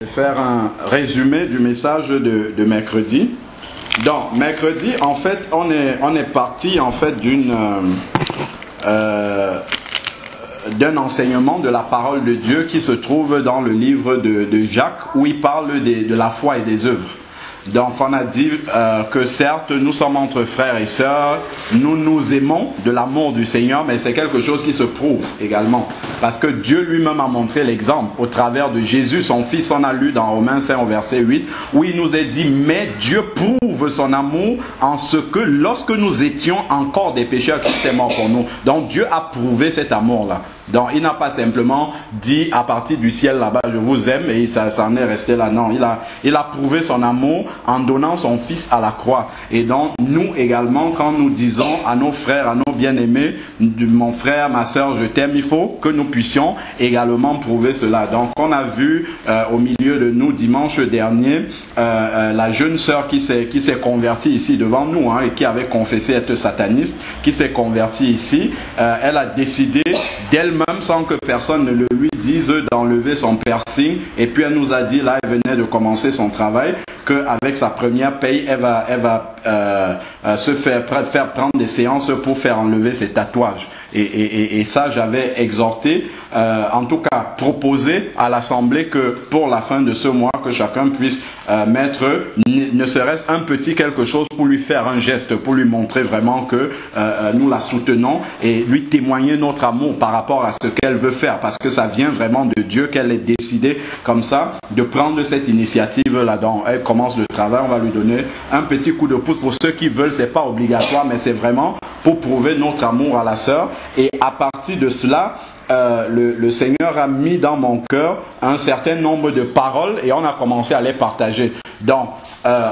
Faire un résumé du message de mercredi. Donc mercredi, en fait, on est parti en fait d'un enseignement de la parole de Dieu qui se trouve dans le livre de Jacques, où il parle de la foi et des œuvres. Donc on a dit que certes nous sommes entre frères et sœurs, nous nous aimons de l'amour du Seigneur, mais c'est quelque chose qui se prouve également. Parce que Dieu lui-même a montré l'exemple au travers de Jésus, son Fils. On a lu dans Romains 5 au verset 8, où il nous est dit, mais Dieu prouve son amour en ce que lorsque nous étions encore des pécheurs, Christ est mort pour nous. Donc Dieu a prouvé cet amour-là. Donc il n'a pas simplement dit à partir du ciel là-bas, je vous aime, et ça en est resté là. Non, il a prouvé son amour en donnant son Fils à la croix. Et donc nous également, quand nous disons à nos frères, à nos bien-aimés, mon frère, ma soeur, je t'aime, il faut que nous puissions également prouver cela. Donc on a vu au milieu de nous dimanche dernier la jeune sœur qui s'est convertie ici devant nous, et qui avait confessé être sataniste, qui s'est convertie ici. Elle a décidé d'elle-même, sans que personne ne le lui dise, d'enlever son piercing. Et puis elle nous a dit, là elle venait de commencer son travail, qu'avec sa première paye, elle va se faire prendre des séances pour faire enlever ses tatouages. Et ça, j'avais exhorté, en tout cas proposé à l'Assemblée que pour la fin de ce mois, que chacun puisse mettre, ne serait-ce un petit quelque chose pour lui faire un geste, pour lui montrer vraiment que nous la soutenons et lui témoigner notre amour par rapport à ce qu'elle veut faire, parce que ça vient vraiment de Dieu, qu'elle ait décidé comme ça de prendre cette initiative là-dedans. Elle commence le travail, on va lui donner un petit coup de pouce pour ceux qui veulent, c'est pas obligatoire, mais c'est vraiment pour prouver notre amour à la sœur. Et à partir de cela, le Seigneur a mis dans mon cœur un certain nombre de paroles et on a commencé à les partager. Donc,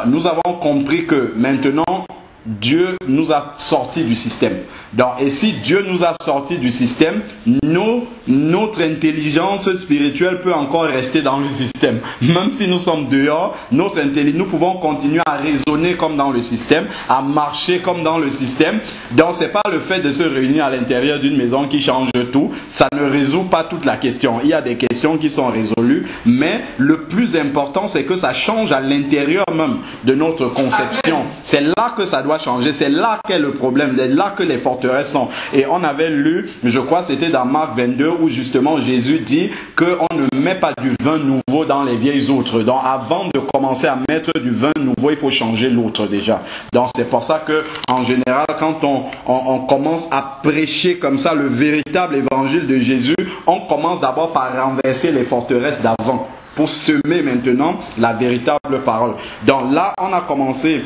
nous avons compris que maintenant, Dieu nous a sortis du système. Donc, et si Dieu nous a sortis du système, notre intelligence spirituelle peut encore rester dans le système. Même si nous sommes dehors, nous pouvons continuer à raisonner comme dans le système, à marcher comme dans le système. Donc, c'est pas le fait de se réunir à l'intérieur d'une maison qui change tout. Ça ne résout pas toute la question. Il y a des questions qui sont résolues, mais le plus important, c'est que ça change à l'intérieur même de notre conception. C'est là que ça doit changer. C'est là qu'est le problème. C'est là que les forteresses sont. Et on avait lu, je crois c'était dans Marc 22, où justement Jésus dit qu'on ne met pas du vin nouveau dans les vieilles outres. Donc avant de commencer à mettre du vin nouveau, il faut changer l'outre déjà. Donc c'est pour ça que en général, quand on commence à prêcher comme ça le véritable évangile de Jésus, on commence d'abord par renverser les forteresses d'avant pour semer maintenant la véritable parole. Donc là, on a commencé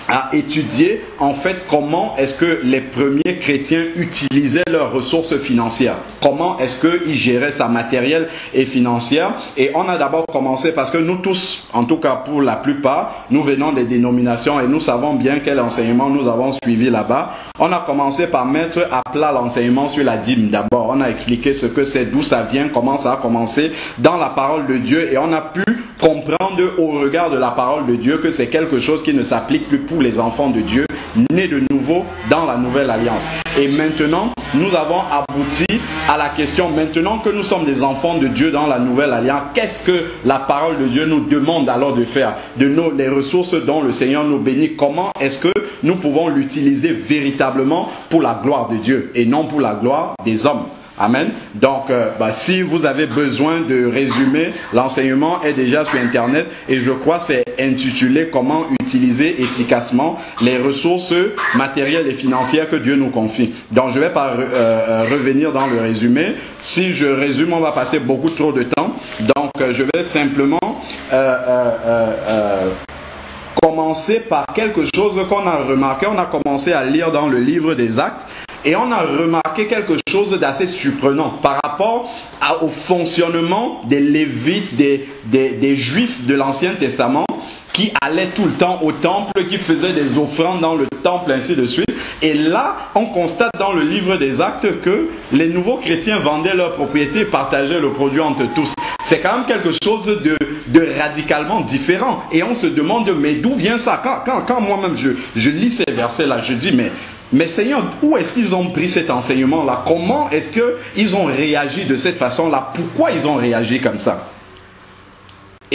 à étudier en fait comment est-ce que les premiers chrétiens utilisaient leurs ressources financières, comment est-ce qu'ils géraient sa matérielle et financière. Et on a d'abord commencé parce que nous tous, en tout cas pour la plupart, nous venons des dénominations et nous savons bien quel enseignement nous avons suivi là-bas. On a commencé par mettre à plat l'enseignement sur la dîme d'abord. On a expliqué ce que c'est, d'où ça vient, comment ça a commencé dans la parole de Dieu, et on a pu comprendre au regard de la parole de Dieu que c'est quelque chose qui ne s'applique plus pour les enfants de Dieu nés de nouveau dans la nouvelle alliance. Et maintenant, nous avons abouti à la question, maintenant que nous sommes des enfants de Dieu dans la nouvelle alliance, qu'est-ce que la parole de Dieu nous demande alors de faire? Les ressources dont le Seigneur nous bénit, comment est-ce que nous pouvons l'utiliser véritablement pour la gloire de Dieu et non pour la gloire des hommes? Amen. Donc, si vous avez besoin de résumer, l'enseignement est déjà sur Internet et je crois que c'est intitulé comment utiliser efficacement les ressources matérielles et financières que Dieu nous confie. Donc, je ne vais pas revenir dans le résumé. Si je résume, on va passer beaucoup trop de temps. Donc, je vais simplement commencer par quelque chose qu'on a remarqué. On a commencé à lire dans le livre des Actes. Et on a remarqué quelque chose d'assez surprenant par rapport au fonctionnement des Lévites, des Juifs de l'Ancien Testament, qui allaient tout le temps au temple, qui faisaient des offrandes dans le temple, ainsi de suite. Et là, on constate dans le livre des Actes que les nouveaux chrétiens vendaient leurs propriétés et partageaient le produit entre tous. C'est quand même quelque chose de radicalement différent. Et on se demande, mais d'où vient ça? Quand moi-même je lis ces versets-là, je dis, mais Seigneur, où est-ce qu'ils ont pris cet enseignement-là? Comment est-ce qu'ils ont réagi de cette façon-là? Pourquoi ils ont réagi comme ça?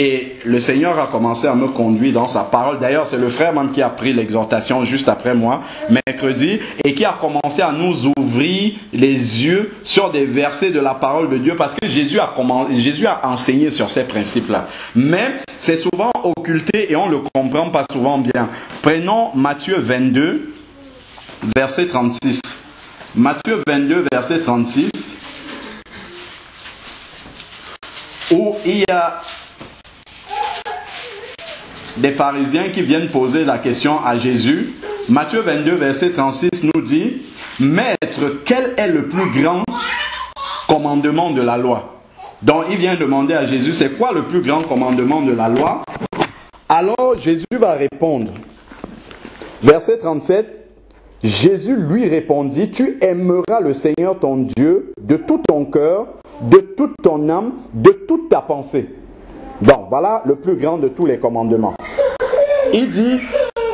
Et le Seigneur a commencé à me conduire dans sa parole. D'ailleurs, c'est le frère même qui a pris l'exhortation juste après moi, mercredi, et qui a commencé à nous ouvrir les yeux sur des versets de la parole de Dieu, parce que Jésus a enseigné sur ces principes-là. Mais c'est souvent occulté et on ne le comprend pas souvent bien. Prenons Matthieu 22, verset 36. Matthieu 22, verset 36, où il y a des pharisiens qui viennent poser la question à Jésus. Matthieu 22, verset 36 nous dit: Maître, quel est le plus grand commandement de la loi? Donc il vient demander à Jésus, c'est quoi le plus grand commandement de la loi? Alors Jésus va répondre. Verset 37, Jésus lui répondit: Tu aimeras le Seigneur ton Dieu de tout ton cœur, de toute ton âme, de toute ta pensée. Donc voilà le plus grand de tous les commandements. Il dit,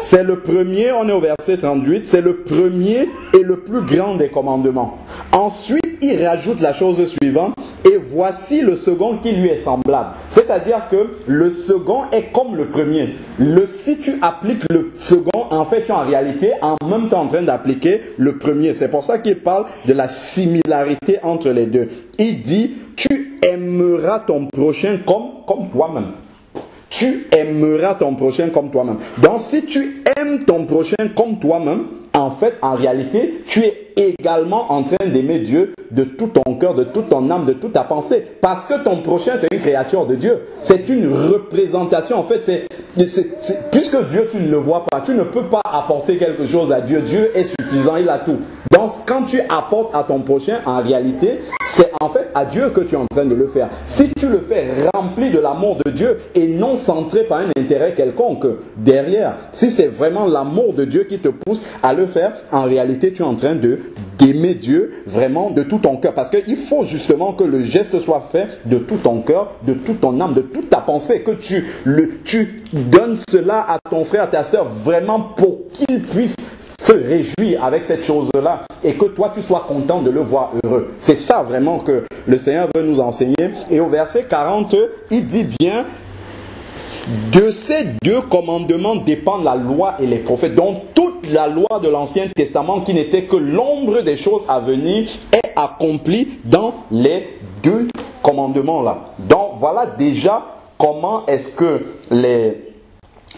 c'est le premier, on est au verset 38, c'est le premier et le plus grand des commandements. Ensuite, il rajoute la chose suivante: et voici le second qui lui est semblable. C'est-à-dire que le second est comme le premier. Si tu appliques le second, en fait, tu es en réalité en même temps en train d'appliquer le premier. C'est pour ça qu'il parle de la similarité entre les deux. Il dit, tu aimeras ton prochain comme toi-même. Tu aimeras ton prochain comme toi-même. Donc, si tu aimes ton prochain comme toi-même, en fait, en réalité, tu es également en train d'aimer Dieu de tout ton cœur, de toute ton âme, de toute ta pensée. Parce que ton prochain, c'est une créature de Dieu. C'est une représentation. En fait, puisque Dieu, tu ne le vois pas, tu ne peux pas apporter quelque chose à Dieu. Dieu est suffisant, il a tout. Donc, quand tu apportes à ton prochain, en réalité, c'est en fait à Dieu que tu es en train de le faire. Si tu le fais rempli de l'amour de Dieu et non centré par un intérêt quelconque derrière, si c'est vraiment l'amour de Dieu qui te pousse à le faire, en réalité, tu es en train d'aimer Dieu vraiment de tout ton cœur. Parce qu'il faut justement que le geste soit fait de tout ton cœur, de toute ton âme, de toute ta pensée. Que tu donnes cela à ton frère, à ta soeur, vraiment pour qu'il puisse se réjouir avec cette chose-là et que toi tu sois content de le voir heureux. C'est ça vraiment que le Seigneur veut nous enseigner. Et au verset 40, il dit bien: de ces deux commandements dépendent la loi et les prophètes. Donc toute la loi de l'Ancien Testament, qui n'était que l'ombre des choses à venir, est accomplie dans les deux commandements-là. Donc voilà déjà comment est-ce que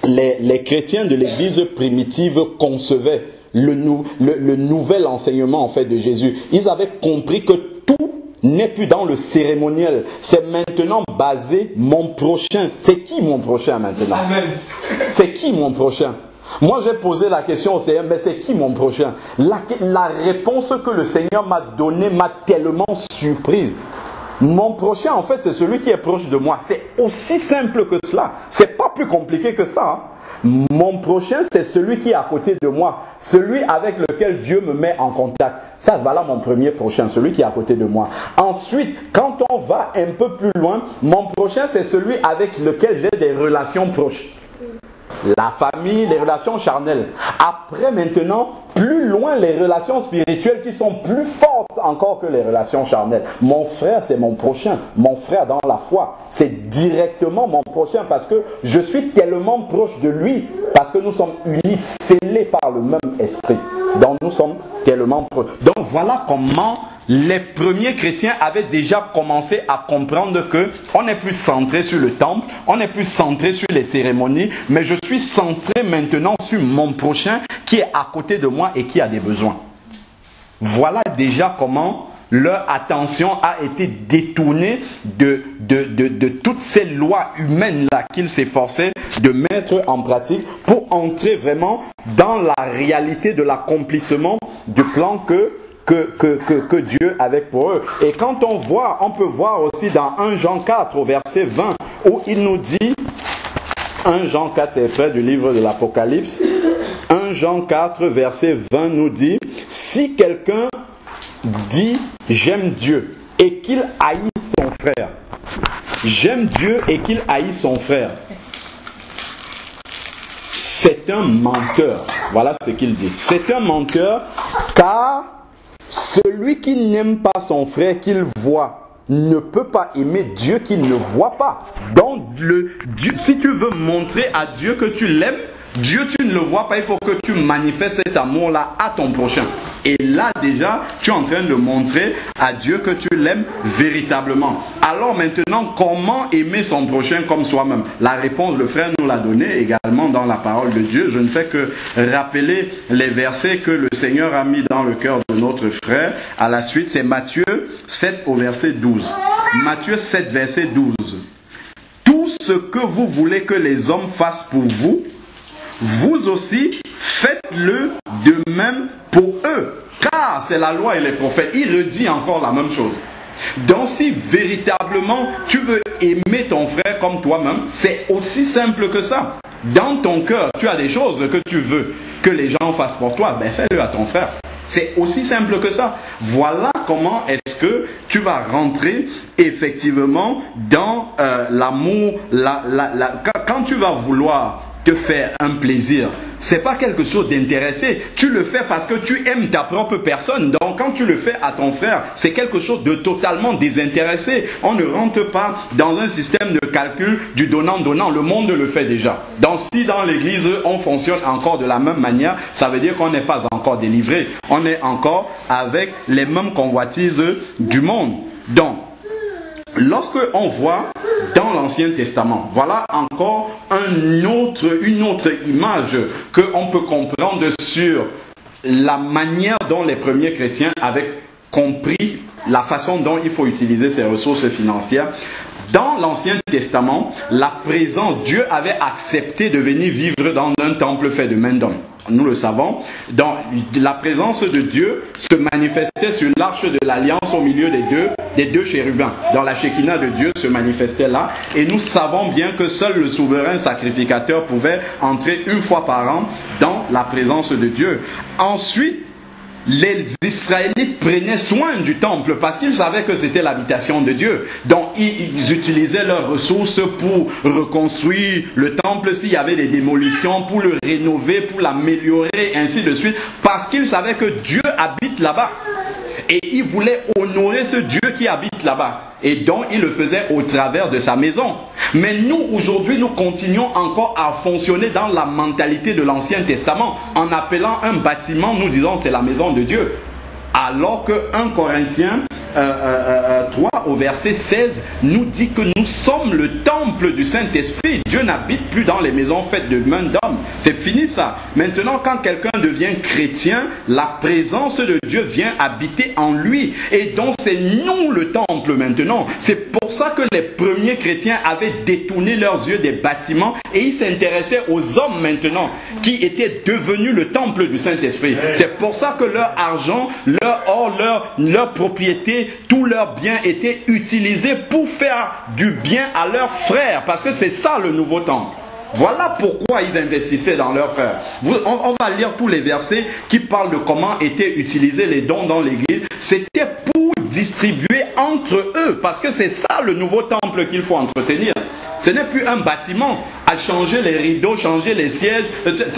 les chrétiens de l'Église primitive concevaient le nouvel enseignement en fait de Jésus. Ils avaient compris que tout n'est plus dans le cérémoniel. C'est maintenant basé mon prochain. C'est qui mon prochain maintenant? C'est qui mon prochain? Moi j'ai posé la question au Seigneur, mais c'est qui mon prochain? La réponse que le Seigneur m'a donnée m'a tellement surprise. Mon prochain, en fait, c'est celui qui est proche de moi. C'est aussi simple que cela. C'est pas plus compliqué que ça. Hein. Mon prochain, c'est celui qui est à côté de moi. Celui avec lequel Dieu me met en contact. Ça, voilà mon premier prochain, celui qui est à côté de moi. Ensuite, quand on va un peu plus loin, mon prochain, c'est celui avec lequel j'ai des relations proches. La famille, les relations charnelles. Après, maintenant, plus loin, les relations spirituelles qui sont plus fortes encore que les relations charnelles. Mon frère, c'est mon prochain. Mon frère dans la foi, c'est directement mon prochain parce que je suis tellement proche de lui, parce que nous sommes unis, scellés par le même esprit. Donc, nous sommes tellement proches. Donc, voilà comment les premiers chrétiens avaient déjà commencé à comprendre que on n'est plus centré sur le temple, on n'est plus centré sur les cérémonies, mais je suis centré maintenant sur mon prochain qui est à côté de moi et qui a des besoins. Voilà déjà comment leur attention a été détournée de toutes ces lois humaines-là qu'ils s'efforçaient de mettre en pratique pour entrer vraiment dans la réalité de l'accomplissement du plan que Dieu avait pour eux. Et quand on peut voir aussi dans 1 Jean 4 au verset 20 où il nous dit, 1 Jean 4 c'est près du livre de l'Apocalypse, 1 Jean 4 verset 20 nous dit: si quelqu'un dit j'aime Dieu et qu'il haïsse son frère, j'aime Dieu et qu'il haïsse son frère, c'est un menteur. Voilà ce qu'il dit. C'est un menteur, car celui qui n'aime pas son frère qu'il voit ne peut pas aimer Dieu qu'il ne voit pas. Donc, Dieu, si tu veux montrer à Dieu que tu l'aimes, Dieu, tu ne le vois pas, il faut que tu manifestes cet amour-là à ton prochain. Et là, déjà, tu es en train de montrer à Dieu que tu l'aimes véritablement. Alors maintenant, comment aimer son prochain comme soi-même? La réponse, le frère nous l'a donnée également dans la parole de Dieu. Je ne fais que rappeler les versets que le Seigneur a mis dans le cœur de notre frère. À la suite, c'est Matthieu 7 au verset 12. Matthieu 7, verset 12. Tout ce que vous voulez que les hommes fassent pour vous, vous aussi, faites-le de même pour eux. Car c'est la loi et les prophètes. Il redit encore la même chose. Donc si véritablement tu veux aimer ton frère comme toi-même, c'est aussi simple que ça. Dans ton cœur, tu as des choses que tu veux que les gens fassent pour toi, ben fais-le à ton frère. C'est aussi simple que ça. Voilà comment est-ce que tu vas rentrer effectivement dans l'amour. Quand tu vas vouloir te faire un plaisir, c'est pas quelque chose d'intéressé. Tu le fais parce que tu aimes ta propre personne. Donc quand tu le fais à ton frère, c'est quelque chose de totalement désintéressé. On ne rentre pas dans un système de calcul du donnant-donnant. Le monde le fait déjà. Donc si dans l'église on fonctionne encore de la même manière, ça veut dire qu'on n'est pas encore délivré. On est encore avec les mêmes convoitises du monde. Donc, lorsque on voit dans l'Ancien Testament, voilà encore une autre image qu'on peut comprendre sur la manière dont les premiers chrétiens avaient compris la façon dont il faut utiliser ces ressources financières. Dans l'Ancien Testament, la présence, Dieu avait accepté de venir vivre dans un temple fait de main d'homme. Nous le savons, dans la présence de Dieu se manifestait sur l'arche de l'alliance au milieu des deux chérubins. Dans la Shekinah de Dieu se manifestait là. Et nous savons bien que seul le souverain sacrificateur pouvait entrer une fois par an dans la présence de Dieu. Ensuite, les Israélites prenaient soin du temple parce qu'ils savaient que c'était l'habitation de Dieu. Donc ils utilisaient leurs ressources pour reconstruire le temple s'il y avait des démolitions, pour le rénover, pour l'améliorer, ainsi de suite, parce qu'ils savaient que Dieu habite là-bas. Et ils voulaient honorer ce Dieu qui habite là-bas. Et donc ils le faisaient au travers de sa maison. Mais nous, aujourd'hui, nous continuons encore à fonctionner dans la mentalité de l'Ancien Testament. En appelant un bâtiment, nous disons c'est la maison de Dieu. Alors que 1 Corinthiens 3 au verset 16 nous dit que nous sommes le temple du Saint-Esprit. Dieu n'habite plus dans les maisons faites de main d'homme. C'est fini ça. Maintenant, quand quelqu'un devient chrétien, la présence de Dieu vient habiter en lui. Et donc c'est nous le temple maintenant. C'est pour ça que les premiers chrétiens avaient détourné leurs yeux des bâtiments et ils s'intéressaient aux hommes maintenant qui étaient devenus le temple du Saint-Esprit. C'est pour ça que leur argent, leur or, leur propriété, tous leurs biens étaient utilisés pour faire du bien à leurs frères. Parce que c'est ça le nouveau temple. Voilà pourquoi ils investissaient dans leurs frères. On va lire tous les versets qui parlent de comment étaient utilisés les dons dans l'église. C'était pour distribuer entre eux. Parce que c'est ça le nouveau temple qu'il faut entretenir. Ce n'est plus un bâtiment à changer les rideaux, changer les sièges.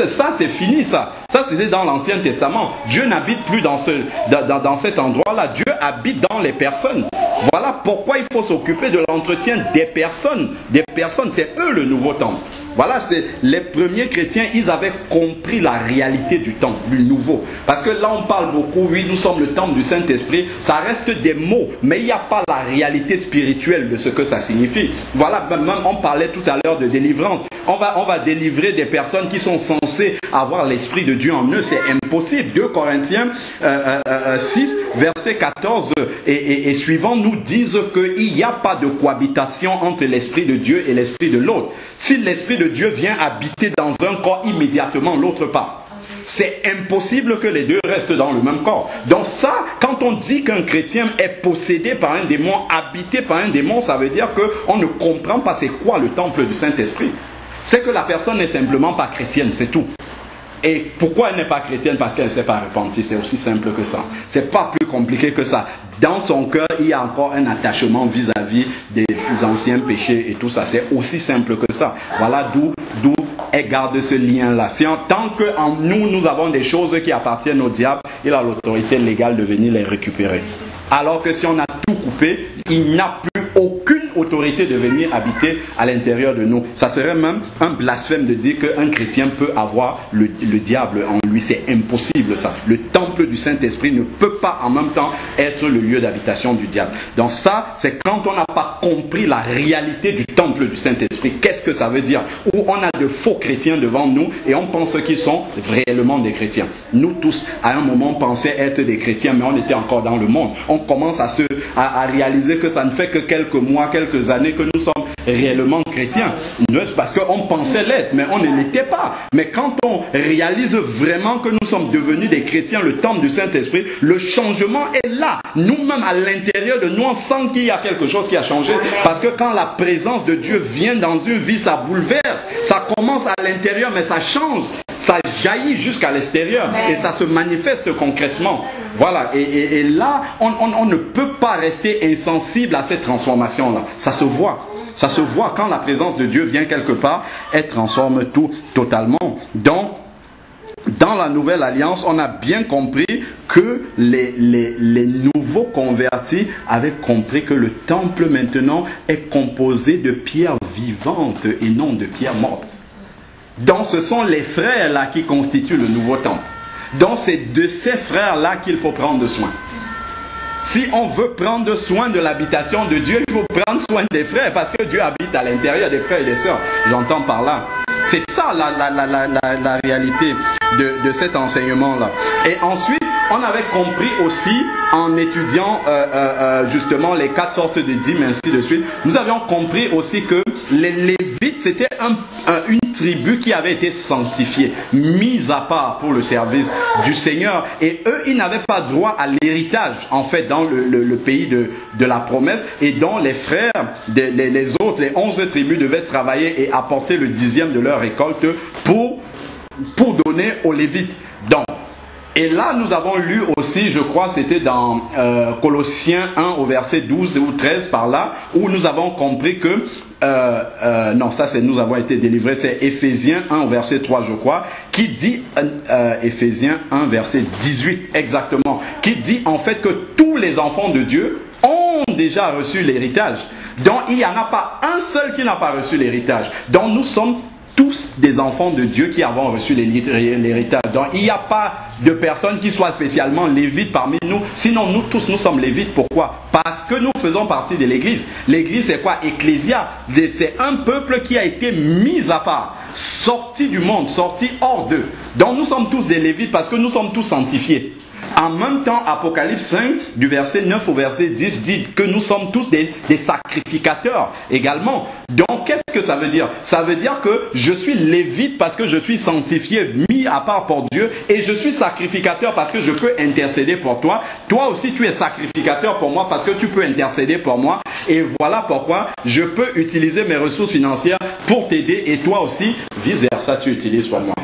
Ça, c'est fini, ça. Ça, c'était dans l'Ancien Testament. Dieu n'habite plus dans cet endroit-là. Dieu habite dans les personnes. Voilà pourquoi il faut s'occuper de l'entretien des personnes. Des personnes, c'est eux le nouveau temple. Voilà, c'est les premiers chrétiens, ils avaient compris la réalité du temple, du nouveau. Parce que là, on parle beaucoup, oui, nous sommes le temple du Saint-Esprit. Ça reste des mots, mais il n'y a pas la réalité spirituelle de ce que ça signifie. Voilà, même on parlait tout à l'heure de délivrance. On va délivrer des personnes qui sont censées avoir l'Esprit de Dieu en eux. C'est impossible. 2 Corinthiens 6, verset 14 et suivant nous disent qu'il n'y a pas de cohabitation entre l'Esprit de Dieu et l'Esprit de l'autre. Si l'Esprit de Dieu vient habiter dans un corps, immédiatement l'autre part. C'est impossible que les deux restent dans le même corps. Donc ça, quand on dit qu'un chrétien est possédé par un démon, habité par un démon, ça veut dire qu'on ne comprend pas c'est quoi le temple du Saint-Esprit. C'est que la personne n'est simplement pas chrétienne, c'est tout. Et pourquoi elle n'est pas chrétienne? Parce qu'elle ne s'est pas repentie. C'est aussi simple que ça. C'est pas plus compliqué que ça. Dans son cœur, il y a encore un attachement vis-à-vis des anciens péchés et tout ça. C'est aussi simple que ça. Voilà d'où elle garde ce lien-là. Tant qu'en nous avons des choses qui appartiennent au diable, il a l'autorité légale de venir les récupérer. Alors que si on a tout coupé, il n'a plus aucune autorité de venir habiter à l'intérieur de nous. Ça serait même un blasphème de dire qu'un chrétien peut avoir le diable en lui. C'est impossible ça. Le temple du Saint-Esprit ne peut pas en même temps être le lieu d'habitation du diable. Donc ça, c'est quand on n'a pas compris la réalité du temple du Saint-Esprit. Qu'est-ce que ça veut dire? Où on a de faux chrétiens devant nous et on pense qu'ils sont réellement des chrétiens. Nous tous, à un moment, pensaient être des chrétiens, mais on était encore dans le monde. On commence à réaliser que ça ne fait que quelques mois, quelques années que nous sommes réellement chrétiens. Parce qu'on pensait l'être, mais on ne l'était pas. Mais quand on réalise vraiment que nous sommes devenus des chrétiens, le temple du Saint-Esprit, le changement est là. Nous-mêmes, à l'intérieur de nous, on sent qu'il y a quelque chose qui a changé. Parce que quand la présence de Dieu vient dans une vie, ça bouleverse. Ça commence à l'intérieur, mais ça change. Ça jaillit jusqu'à l'extérieur et ça se manifeste concrètement. Voilà, et là, on ne peut pas rester insensible à cette transformation-là. Ça se voit. Ça se voit quand la présence de Dieu vient quelque part, elle transforme tout totalement. Donc, dans la nouvelle alliance, on a bien compris que les nouveaux convertis avaient compris que le temple maintenant est composé de pierres vivantes et non de pierres mortes. Donc ce sont les frères là qui constituent le nouveau temple. Donc c'est de ces frères là qu'il faut prendre soin. Si on veut prendre soin de l'habitation de Dieu, il faut prendre soin des frères parce que Dieu habite à l'intérieur des frères et des sœurs. J'entends par là. C'est ça la réalité de cet enseignement-là. Et ensuite, on avait compris aussi, en étudiant justement les 4 sortes de dîmes, ainsi de suite, nous avions compris aussi que les Lévites, c'était une tribu qui avait été sanctifiée, mise à part pour le service du Seigneur. Et eux, ils n'avaient pas droit à l'héritage, en fait, dans le pays de la promesse, et dont les frères, les autres, les 11 tribus devaient travailler et apporter le 10e de leur récolte pour donner aux Lévites. Donc, et là, nous avons lu aussi, je crois, c'était dans Colossiens 1 au verset 12 ou 13 par là, où nous avons compris que, non, ça c'est nous avons été délivrés, c'est Éphésiens 1 au verset 3, je crois, qui dit, Éphésiens 1 verset 18 exactement, qui dit en fait que tous les enfants de Dieu ont déjà reçu l'héritage. Donc, il n'y en a pas un seul qui n'a pas reçu l'héritage. Donc, nous sommes tous des enfants de Dieu qui avons reçu l'héritage. Donc il n'y a pas de personne qui soit spécialement lévite parmi nous. Sinon nous tous nous sommes lévites. Pourquoi? Parce que nous faisons partie de l'église. L'église c'est quoi? Ecclésia. C'est un peuple qui a été mis à part, sorti du monde, sorti hors d'eux. Donc nous sommes tous des lévites parce que nous sommes tous sanctifiés. En même temps, Apocalypse 5, du verset 9 au verset 10, dit que nous sommes tous des sacrificateurs également. Donc, qu'est-ce que ça veut dire? Ça veut dire que je suis lévite parce que je suis sanctifié, mis à part pour Dieu, et je suis sacrificateur parce que je peux intercéder pour toi. Toi aussi, tu es sacrificateur pour moi parce que tu peux intercéder pour moi. Et voilà pourquoi je peux utiliser mes ressources financières pour t'aider, et toi aussi, vice versa, tu utilises pour moi.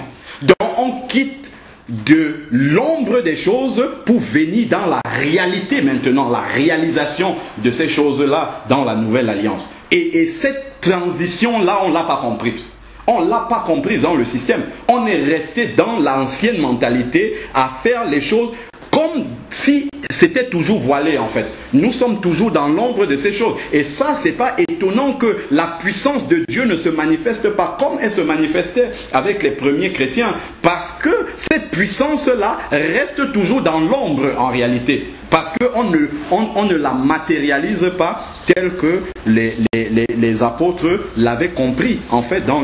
Donc, on quitte de l'ombre des choses pour venir dans la réalité maintenant, la réalisation de ces choses-là dans la nouvelle alliance. Et cette transition-là, on ne l'a pas comprise. On ne l'a pas comprise dans le système. On est resté dans l'ancienne mentalité à faire les choses comme si c'était toujours voilé en fait. Nous sommes toujours dans l'ombre de ces choses. Et ça, c'est pas étonnant que la puissance de Dieu ne se manifeste pas comme elle se manifestait avec les premiers chrétiens. Parce que cette puissance-là reste toujours dans l'ombre en réalité. Parce qu'on ne la matérialise pas tel que les apôtres l'avaient compris en fait dans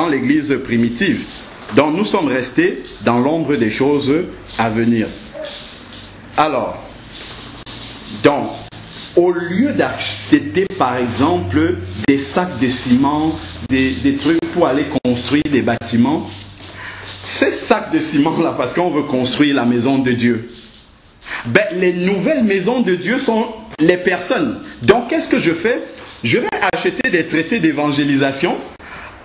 l'église primitive. Donc nous sommes restés dans l'ombre des choses à venir. Alors, donc, au lieu d'acheter par exemple des sacs de ciment, des trucs pour aller construire des bâtiments, ces sacs de ciment là, parce qu'on veut construire la maison de Dieu, ben, les nouvelles maisons de Dieu sont les personnes. Donc qu'est-ce que je fais? Je vais acheter des traités d'évangélisation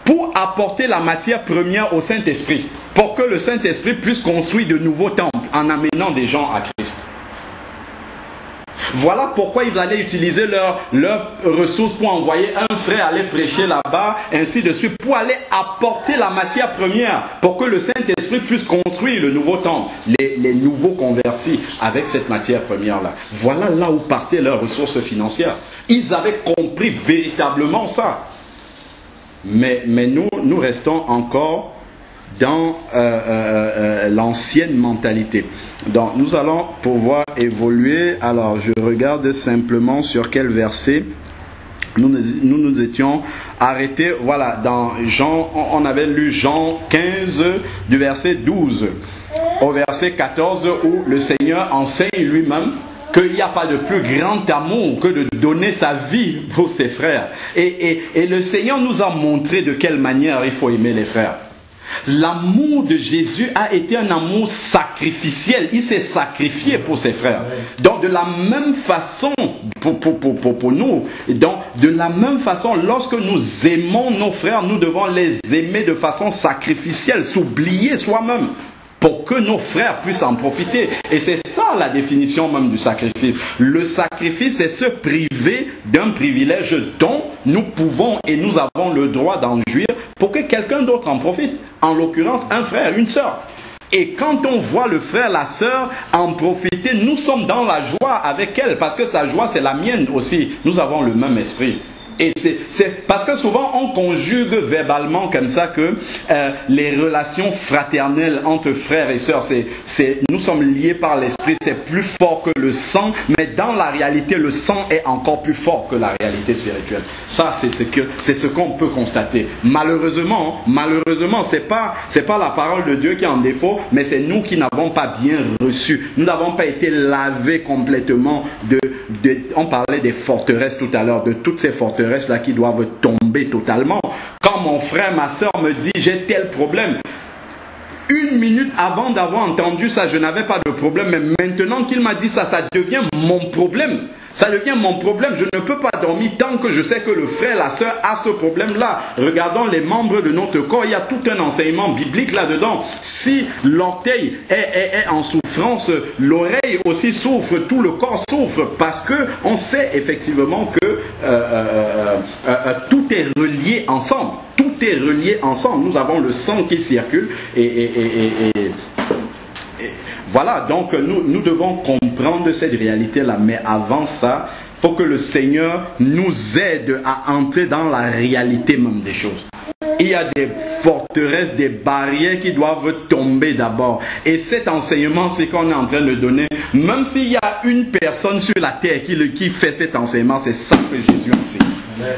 pour apporter la matière première au Saint-Esprit, pour que le Saint-Esprit puisse construire de nouveaux temples en amenant des gens à Christ. Voilà pourquoi ils allaient utiliser leurs ressources pour envoyer un frère aller prêcher là-bas, ainsi de suite, pour aller apporter la matière première, pour que le Saint-Esprit puisse construire le nouveau temple, les nouveaux convertis avec cette matière première-là. Voilà là où partaient leurs ressources financières. Ils avaient compris véritablement ça. Mais nous restons encore dans l'ancienne mentalité. Donc nous allons pouvoir évoluer. Alors je regarde simplement sur quel verset nous étions arrêtés. Voilà, dans Jean, on avait lu Jean 15 du verset 12 au verset 14 où le Seigneur enseigne lui-même qu'il n'y a pas de plus grand amour que de donner sa vie pour ses frères. Et le Seigneur nous a montré de quelle manière il faut aimer les frères. L'amour de Jésus a été un amour sacrificiel. Il s'est sacrifié pour ses frères. Donc de la même façon, pour nous, donc de la même façon, lorsque nous aimons nos frères, nous devons les aimer de façon sacrificielle, s'oublier soi-même, pour que nos frères puissent en profiter. Et c'est ça la définition même du sacrifice. Le sacrifice, c'est se priver d'un privilège dont nous pouvons et nous avons le droit d'en jouir pour que quelqu'un d'autre en profite. En l'occurrence, un frère, une sœur. Et quand on voit le frère, la sœur en profiter, nous sommes dans la joie avec elle, parce que sa joie, c'est la mienne aussi. Nous avons le même esprit. Et c'est parce que souvent on conjugue verbalement comme ça que les relations fraternelles entre frères et sœurs, nous sommes liés par l'esprit, c'est plus fort que le sang, mais dans la réalité le sang est encore plus fort que la réalité spirituelle. Ça c'est ce qu'on peut constater. Malheureusement c'est pas la parole de Dieu qui est en défaut, mais c'est nous qui n'avons pas bien reçu. Nous n'avons pas été lavés complètement on parlait des forteresses tout à l'heure, de toutes ces forteresses là qui doivent tomber totalement. Quand mon frère, ma soeur me dit j'ai tel problème, une minute avant d'avoir entendu ça, je n'avais pas de problème, mais maintenant qu'il m'a dit ça, ça devient mon problème. Ça devient mon problème. Je ne peux pas dormir tant que je sais que le frère, la sœur a ce problème-là. Regardons les membres de notre corps. Il y a tout un enseignement biblique là-dedans. Si l'orteil est en souffrance, l'oreille aussi souffre, tout le corps souffre. Parce que on sait effectivement que tout est relié ensemble. Tout est relié ensemble. Nous avons le sang qui circule voilà, donc nous devons comprendre cette réalité-là. Mais avant ça, il faut que le Seigneur nous aide à entrer dans la réalité même des choses. Il y a des forteresses, des barrières qui doivent tomber d'abord. Et cet enseignement, c'est qu'on est en train de donner. Même s'il y a une personne sur la terre qui fait cet enseignement, c'est ça que Jésus enseigne.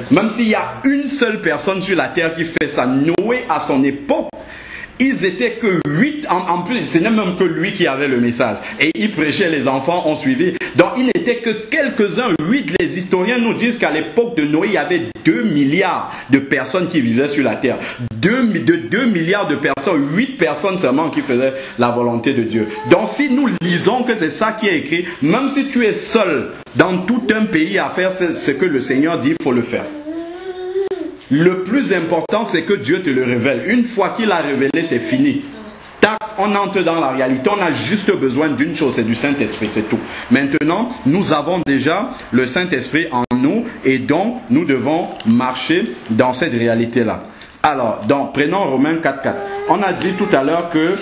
Même s'il y a une seule personne sur la terre qui fait ça, Noé à son époque, ils étaient que 8, en plus, ce n'est même que lui qui avait le message. Et il prêchait, les enfants ont suivi. Donc il n'était que quelques-uns, 8. Les historiens nous disent qu'à l'époque de Noé, il y avait 2 milliards de personnes qui vivaient sur la terre. De 2 milliards de personnes, 8 personnes seulement qui faisaient la volonté de Dieu. Donc si nous lisons que c'est ça qui est écrit, même si tu es seul dans tout un pays à faire ce que le Seigneur dit, il faut le faire. Le plus important, c'est que Dieu te le révèle. Une fois qu'il a révélé, c'est fini. Tac, on entre dans la réalité. On a juste besoin d'une chose, c'est du Saint-Esprit, c'est tout. Maintenant, nous avons déjà le Saint-Esprit en nous et donc nous devons marcher dans cette réalité-là. Alors, prenons Romains 4.4. On a dit tout à l'heure que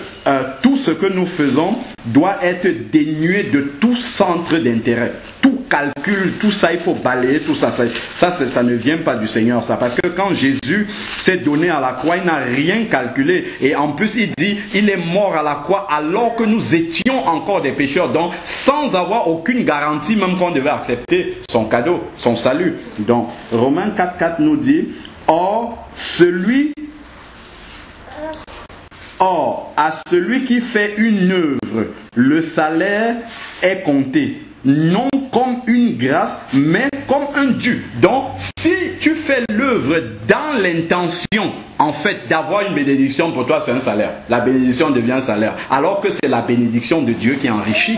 tout ce que nous faisons doit être dénué de tout centre d'intérêt. Tout calcul, tout ça, il faut balayer tout ça. Ça ne vient pas du Seigneur, ça. Parce que quand Jésus s'est donné à la croix, il n'a rien calculé. Et en plus, il dit, il est mort à la croix alors que nous étions encore des pécheurs. Donc, sans avoir aucune garantie, même qu'on devait accepter son cadeau, son salut. Donc, Romains 4.4 nous dit, Or, à celui qui fait une œuvre, le salaire est compté, non comme une grâce, mais comme un dû. Donc, si tu fais l'œuvre dans l'intention, en fait, d'avoir une bénédiction, pour toi, c'est un salaire. La bénédiction devient un salaire, alors que c'est la bénédiction de Dieu qui enrichit.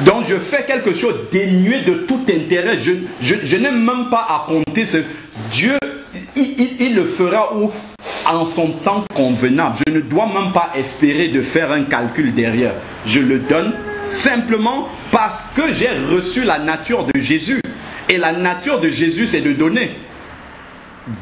Donc, je fais quelque chose dénué de tout intérêt. Je n'ai même pas à compter ce Dieu. Il le fera en son temps convenable. Je ne dois même pas espérer de faire un calcul derrière. Je le donne Simplement parce que j'ai reçu la nature de Jésus. Et la nature de Jésus, c'est de donner.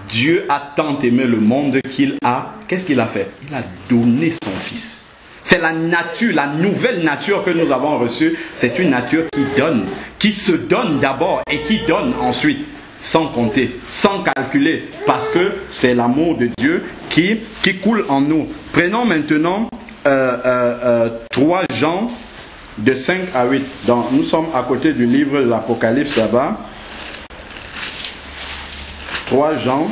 Dieu a tant aimé le monde qu'il a... Qu'est-ce qu'il a fait? Il a donné son Fils. C'est la nature, la nouvelle nature que nous avons reçue. C'est une nature qui donne, qui se donne d'abord et qui donne ensuite. Sans compter, sans calculer, parce que c'est l'amour de Dieu qui coule en nous. Prenons maintenant 3 Jean de 5 à 8. Donc, nous sommes à côté du livre de l'Apocalypse là-bas. 3 Jean,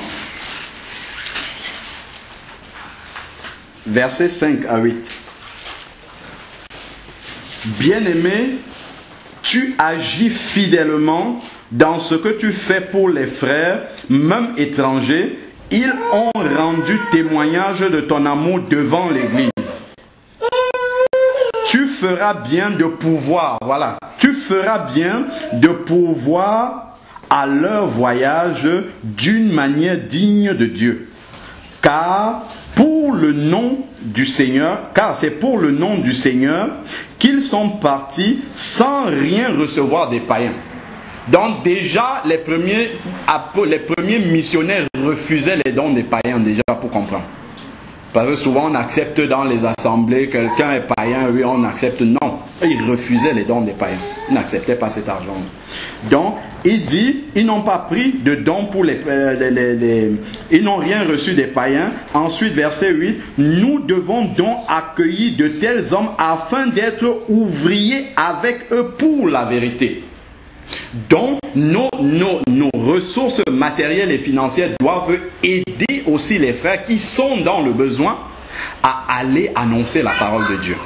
versets 5 à 8. Bien-aimé, tu agis fidèlement dans ce que tu fais pour les frères, même étrangers. Ils ont rendu témoignage de ton amour devant l'Église. Tu feras bien de pouvoir, voilà, tu feras bien de pouvoir à leur voyage d'une manière digne de Dieu. Car pour le nom du Seigneur, car c'est pour le nom du Seigneur qu'ils sont partis sans rien recevoir des païens. Donc déjà, les premiers missionnaires refusaient les dons des païens, déjà pour comprendre. Parce que souvent on accepte dans les assemblées, quelqu'un est païen, oui on accepte, non. Ils refusaient les dons des païens, ils n'acceptaient pas cet argent. Donc il dit, ils n'ont pas pris de dons pour ils n'ont rien reçu des païens. Ensuite verset 8, nous devons donc accueillir de tels hommes afin d'être ouvriers avec eux pour la vérité. Donc, nos ressources matérielles et financières doivent aider aussi les frères qui sont dans le besoin à aller annoncer la parole de Dieu.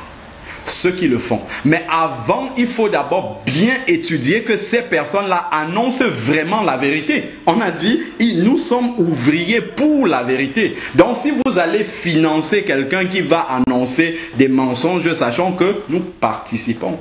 Ceux qui le font. Mais avant, il faut d'abord bien étudier que ces personnes-là annoncent vraiment la vérité. On a dit, nous sommes ouvriers pour la vérité. Donc, si vous allez financer quelqu'un qui va annoncer des mensonges, sachant que nous participons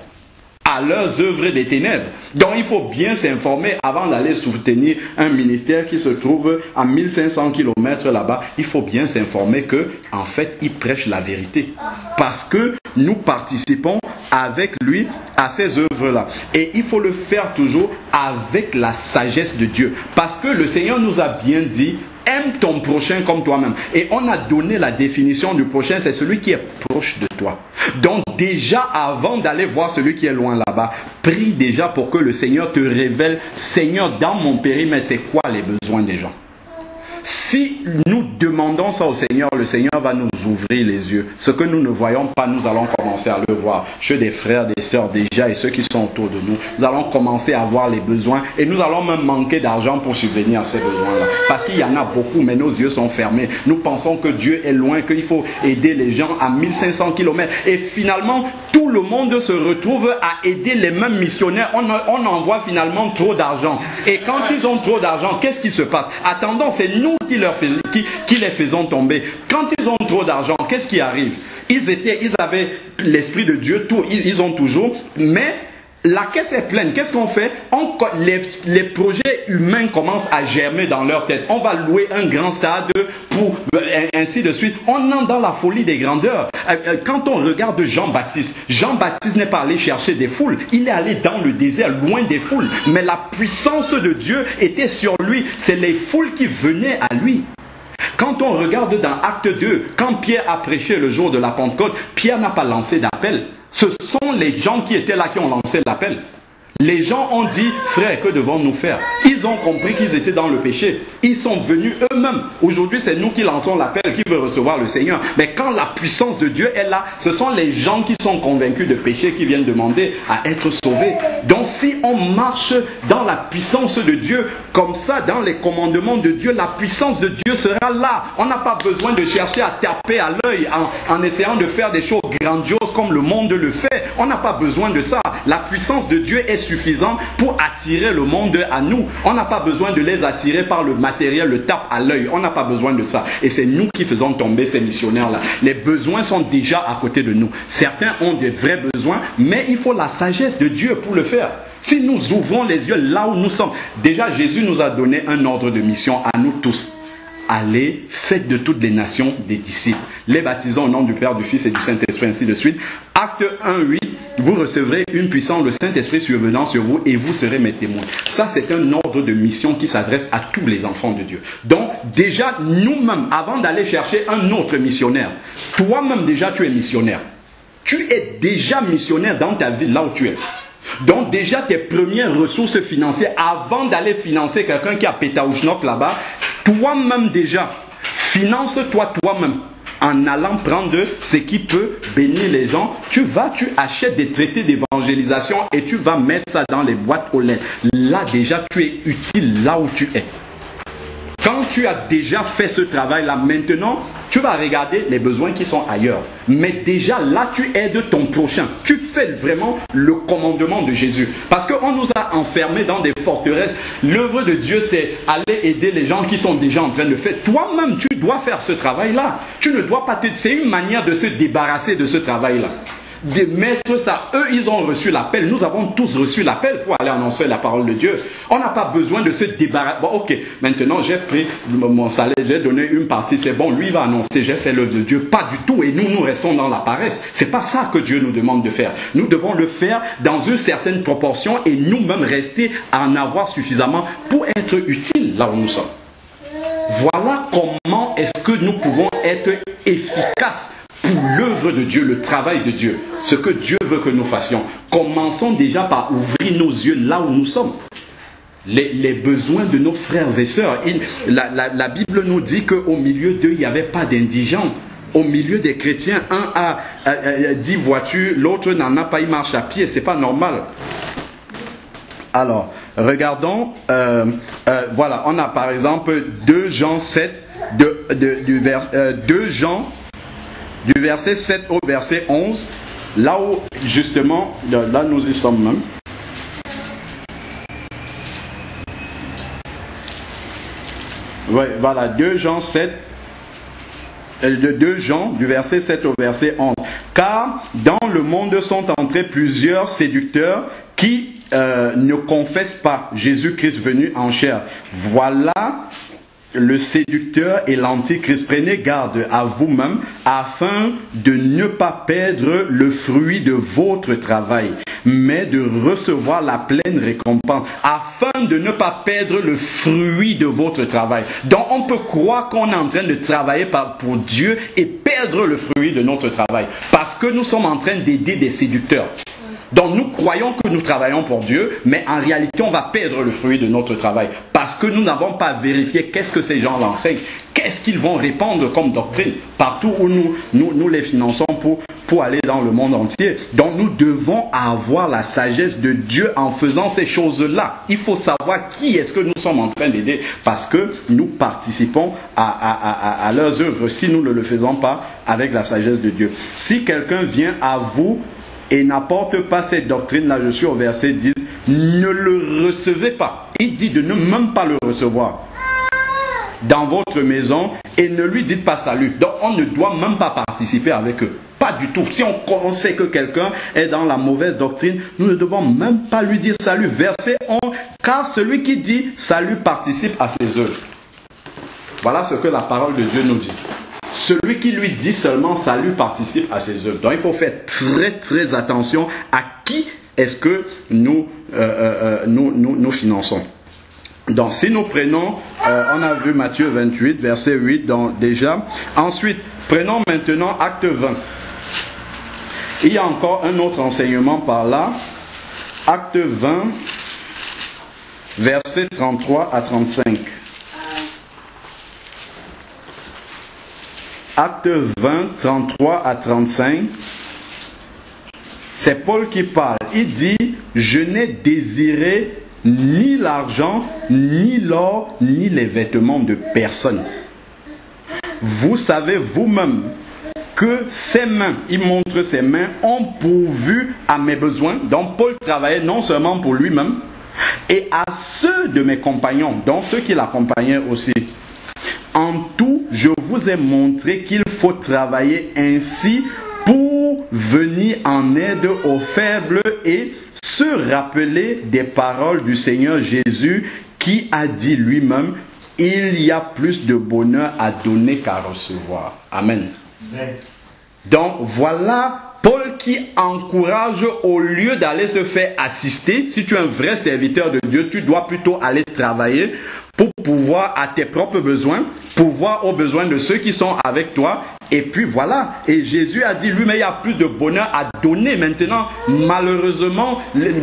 à leurs œuvres des ténèbres. Donc il faut bien s'informer avant d'aller soutenir un ministère qui se trouve à 1500 km là-bas. Il faut bien s'informer que, en fait, il prêche la vérité. Parce que nous participons avec lui à ces œuvres-là. Et il faut le faire toujours avec la sagesse de Dieu. Parce que le Seigneur nous a bien dit, aime ton prochain comme toi-même. Et on a donné la définition du prochain, c'est celui qui est proche de toi. Donc déjà, avant d'aller voir celui qui est loin là-bas, prie déjà pour que le Seigneur te révèle, Seigneur, dans mon périmètre, c'est quoi les besoins des gens? Si nous demandons ça au Seigneur, le Seigneur va nous ouvrir les yeux. Ce que nous ne voyons pas, nous allons commencer à le voir. Chez des frères, des sœurs déjà et ceux qui sont autour de nous, nous allons commencer à voir les besoins et nous allons même manquer d'argent pour subvenir à ces besoins-là. Parce qu'il y en a beaucoup, mais nos yeux sont fermés. Nous pensons que Dieu est loin, qu'il faut aider les gens à 1500 km. Et finalement, tout le monde se retrouve à aider les mêmes missionnaires. On envoie finalement trop d'argent. Et quand ils ont trop d'argent, qu'est-ce qui se passe? Attendons, c'est nous qui les faisons tomber. Quand ils ont trop d'argent, qu'est-ce qui arrive? Ils avaient l'Esprit de Dieu, ils ont toujours, mais la caisse est pleine. Qu'est-ce qu'on fait? Les projets humains commencent à germer dans leur tête. On va louer un grand stade pour ainsi de suite. On entre dans la folie des grandeurs. Quand on regarde Jean-Baptiste n'est pas allé chercher des foules. Il est allé dans le désert, loin des foules. Mais la puissance de Dieu était sur lui. C'est les foules qui venaient à lui. Quand on regarde dans Acte 2, quand Pierre a prêché le jour de la Pentecôte, Pierre n'a pas lancé d'appel. Ce sont les gens qui étaient là qui ont lancé l'appel. Les gens ont dit, frère, que devons-nous faire? Ils ont compris qu'ils étaient dans le péché. Ils sont venus eux-mêmes. Aujourd'hui, c'est nous qui lançons l'appel, qui veut recevoir le Seigneur. Mais quand la puissance de Dieu est là, ce sont les gens qui sont convaincus de péché qui viennent demander à être sauvés. Donc si on marche dans la puissance de Dieu, comme ça, dans les commandements de Dieu, la puissance de Dieu sera là. On n'a pas besoin de chercher à taper à l'œil en essayant de faire des choses grandioses comme le monde le fait. On n'a pas besoin de ça. La puissance de Dieu est suffisante pour attirer le monde à nous. On n'a pas besoin de les attirer par le matériel, le tape à l'œil. On n'a pas besoin de ça. Et c'est nous qui faisons tomber ces missionnaires-là. Les besoins sont déjà à côté de nous. Certains ont des vrais besoins, mais il faut la sagesse de Dieu pour le faire. Si nous ouvrons les yeux là où nous sommes, déjà Jésus nous a donné un ordre de mission à nous tous. Allez, faites de toutes les nations des disciples. Les baptisons au nom du Père, du Fils et du Saint-Esprit, ainsi de suite. Acte 1:8, vous recevrez une puissance, le Saint-Esprit survenant sur vous et vous serez mes témoins. Ça, c'est un ordre de mission qui s'adresse à tous les enfants de Dieu. Donc, déjà, nous-mêmes, avant d'aller chercher un autre missionnaire, toi-même déjà, tu es missionnaire. Tu es déjà missionnaire dans ta ville, là où tu es. Donc, déjà, tes premières ressources financières, avant d'aller financer quelqu'un qui a Pétaouchnok là-bas, toi-même déjà, finance-toi toi-même. En allant prendre ce qui peut bénir les gens, tu achètes des traités d'évangélisation et tu vas mettre ça dans les boîtes aux lettres. Là déjà, tu es utile là où tu es. Quand tu as déjà fait ce travail-là, maintenant, tu vas regarder les besoins qui sont ailleurs. Mais déjà, là, tu aides ton prochain. Tu fais vraiment le commandement de Jésus. Parce qu'on nous a enfermés dans des forteresses. L'œuvre de Dieu, c'est aller aider les gens qui sont déjà en train de le faire. Toi-même, tu dois faire ce travail-là. Tu ne dois pas C'est une manière de se débarrasser de ce travail-là. De mettre ça. Eux, ils ont reçu l'appel. Nous avons tous reçu l'appel pour aller annoncer la parole de Dieu. On n'a pas besoin de se débarrasser. Bon, ok, maintenant j'ai pris mon salaire, j'ai donné une partie, c'est bon, lui va annoncer, j'ai fait l'œuvre de Dieu. Pas du tout. Et nous restons dans la paresse. C'est pas ça que Dieu nous demande de faire. Nous devons le faire dans une certaine proportion et nous-mêmes rester à en avoir suffisamment pour être utiles là où nous sommes. Voilà comment est-ce que nous pouvons être efficaces pour l'œuvre de Dieu, le travail de Dieu, ce que Dieu veut que nous fassions. Commençons déjà par ouvrir nos yeux là où nous sommes. Les besoins de nos frères et sœurs. La Bible nous dit qu'au milieu d'eux, il n'y avait pas d'indigents. Au milieu des chrétiens, un a 10 voitures, l'autre n'en a pas, il marche à pied, c'est pas normal. Alors, regardons, voilà, on a par exemple 2 Jean 7, 2 Jean, du verset 7 au verset 11, là où justement, là nous y sommes même. Oui, voilà, 2 Jean 7, de 2 Jean, du verset 7 au verset 11. Car dans le monde sont entrés plusieurs séducteurs qui ne confessent pas Jésus-Christ venu en chair. Voilà le séducteur et l'antichrist. Prenez garde à vous-même afin de ne pas perdre le fruit de votre travail, mais de recevoir la pleine récompense. Afin de ne pas perdre le fruit de votre travail. Donc on peut croire qu'on est en train de travailler pour Dieu et perdre le fruit de notre travail. Parce que nous sommes en train d'aider des séducteurs. Donc nous croyons que nous travaillons pour Dieu, mais en réalité on va perdre le fruit de notre travail. Parce que nous n'avons pas vérifié qu'est-ce que ces gens enseignent, qu'est-ce qu'ils vont répandre comme doctrine, partout où nous les finançons pour aller dans le monde entier. Donc nous devons avoir la sagesse de Dieu en faisant ces choses-là. Il faut savoir qui est-ce que nous sommes en train d'aider, parce que nous participons à leurs œuvres si nous ne le faisons pas avec la sagesse de Dieu. Si quelqu'un vient à vous et n'apporte pas cette doctrine-là, je suis au verset 10, ne le recevez pas. Il dit de ne même pas le recevoir dans votre maison et ne lui dites pas salut. Donc on ne doit même pas participer avec eux. Pas du tout. Si on sait que quelqu'un est dans la mauvaise doctrine, nous ne devons même pas lui dire salut. Verset 11, car celui qui dit salut participe à ses œuvres. Voilà ce que la parole de Dieu nous dit. Celui qui lui dit seulement salut participe à ses œuvres. Donc il faut faire très très attention à qui est-ce que nous finançons. Donc si nous prenons, on a vu Matthieu 28, verset 8 donc, déjà. Ensuite, prenons maintenant Acte 20. Il y a encore un autre enseignement par là. Acte 20, verset 33 à 35. Acte 20, 33 à 35. C'est Paul qui parle. Il dit, je n'ai désiré ni l'argent, ni l'or, ni les vêtements de personne. Vous savez vous-même que ses mains, il montre ses mains, ont pourvu à mes besoins. Donc Paul travaillait non seulement pour lui-même, et à ceux de mes compagnons, dont ceux qui l'accompagnaient aussi. En tout, je vous ai montré qu'il faut travailler ainsi pour venir en aide aux faibles et se rappeler des paroles du Seigneur Jésus qui a dit lui-même, il y a plus de bonheur à donner qu'à recevoir. Amen. Amen. Donc voilà Paul qui encourage, au lieu d'aller se faire assister, si tu es un vrai serviteur de Dieu, tu dois plutôt aller travailler pour pouvoir à tes propres besoins, pouvoir aux besoins de ceux qui sont avec toi. Et puis voilà, et Jésus a dit lui, mais il y a plus de bonheur à donner maintenant. Malheureusement,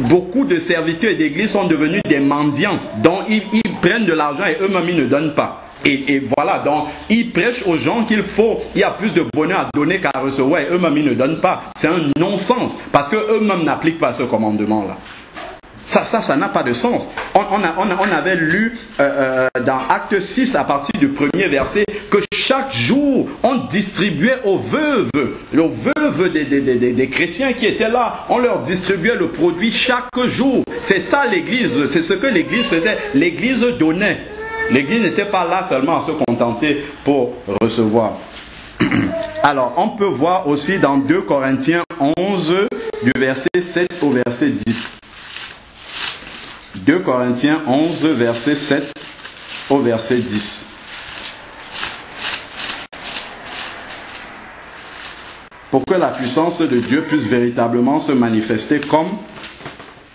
beaucoup de serviteurs d'église sont devenus des mendiants, dont ils prennent de l'argent et eux-mêmes ils ne donnent pas. Et voilà, donc ils prêchent aux gens qu'il faut, il y a plus de bonheur à donner qu'à recevoir, et eux-mêmes ils ne donnent pas. C'est un non-sens, parce qu'eux-mêmes n'appliquent pas ce commandement-là. Ça n'a pas de sens. On avait lu dans Acte 6, à partir du premier verset, que chaque jour, on distribuait aux veuves des chrétiens qui étaient là, on leur distribuait le produit chaque jour. C'est ça l'église, c'est ce que l'église faisait. L'église donnait. L'église n'était pas là seulement à se contenter pour recevoir. Alors, on peut voir aussi dans 2 Corinthiens 11, du verset 7 au verset 10. 2 Corinthiens 11, verset 7 au verset 10. Pour que la puissance de Dieu puisse véritablement se manifester comme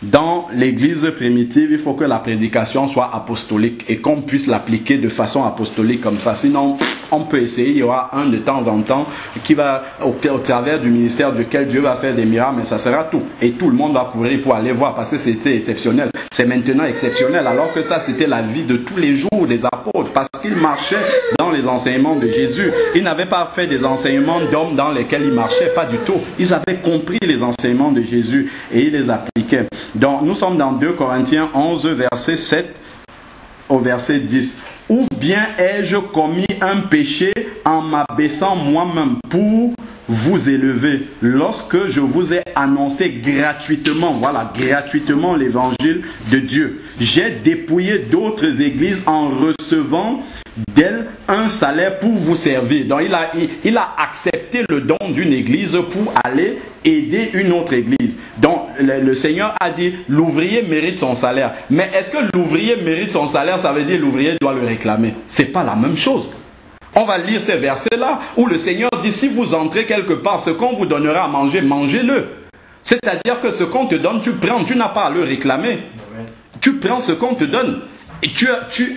dans l'église primitive, il faut que la prédication soit apostolique et qu'on puisse l'appliquer de façon apostolique comme ça. Sinon, on peut essayer, il y aura un de temps en temps qui va, au travers du ministère duquel Dieu va faire des miracles, mais ça sera tout. Et tout le monde va courir pour aller voir parce que c'était exceptionnel. C'est maintenant exceptionnel, alors que ça, c'était la vie de tous les jours des apôtres, parce qu'ils marchaient dans les enseignements de Jésus. Ils n'avaient pas fait des enseignements d'hommes dans lesquels ils marchaient, pas du tout. Ils avaient compris les enseignements de Jésus et ils les appliquaient. Donc, nous sommes dans 2 Corinthiens 11, verset 7 au verset 10. Ou bien ai-je commis un péché en m'abaissant moi-même pour vous élever lorsque je vous ai annoncé gratuitement, voilà, gratuitement l'évangile de Dieu. J'ai dépouillé d'autres églises en recevant d'elles un salaire pour vous servir. Donc il a accepté le don d'une église pour aller aider une autre église. Donc le Seigneur a dit l'ouvrier mérite son salaire. Mais est-ce que l'ouvrier mérite son salaire? Ça veut dire l'ouvrier doit le réclamer. C'est pas la même chose. On va lire ces versets-là où le Seigneur dit si vous entrez quelque part, ce qu'on vous donnera à manger, mangez-le. C'est-à-dire que ce qu'on te donne, tu prends, tu n'as pas à le réclamer. Tu prends ce qu'on te donne. Et tu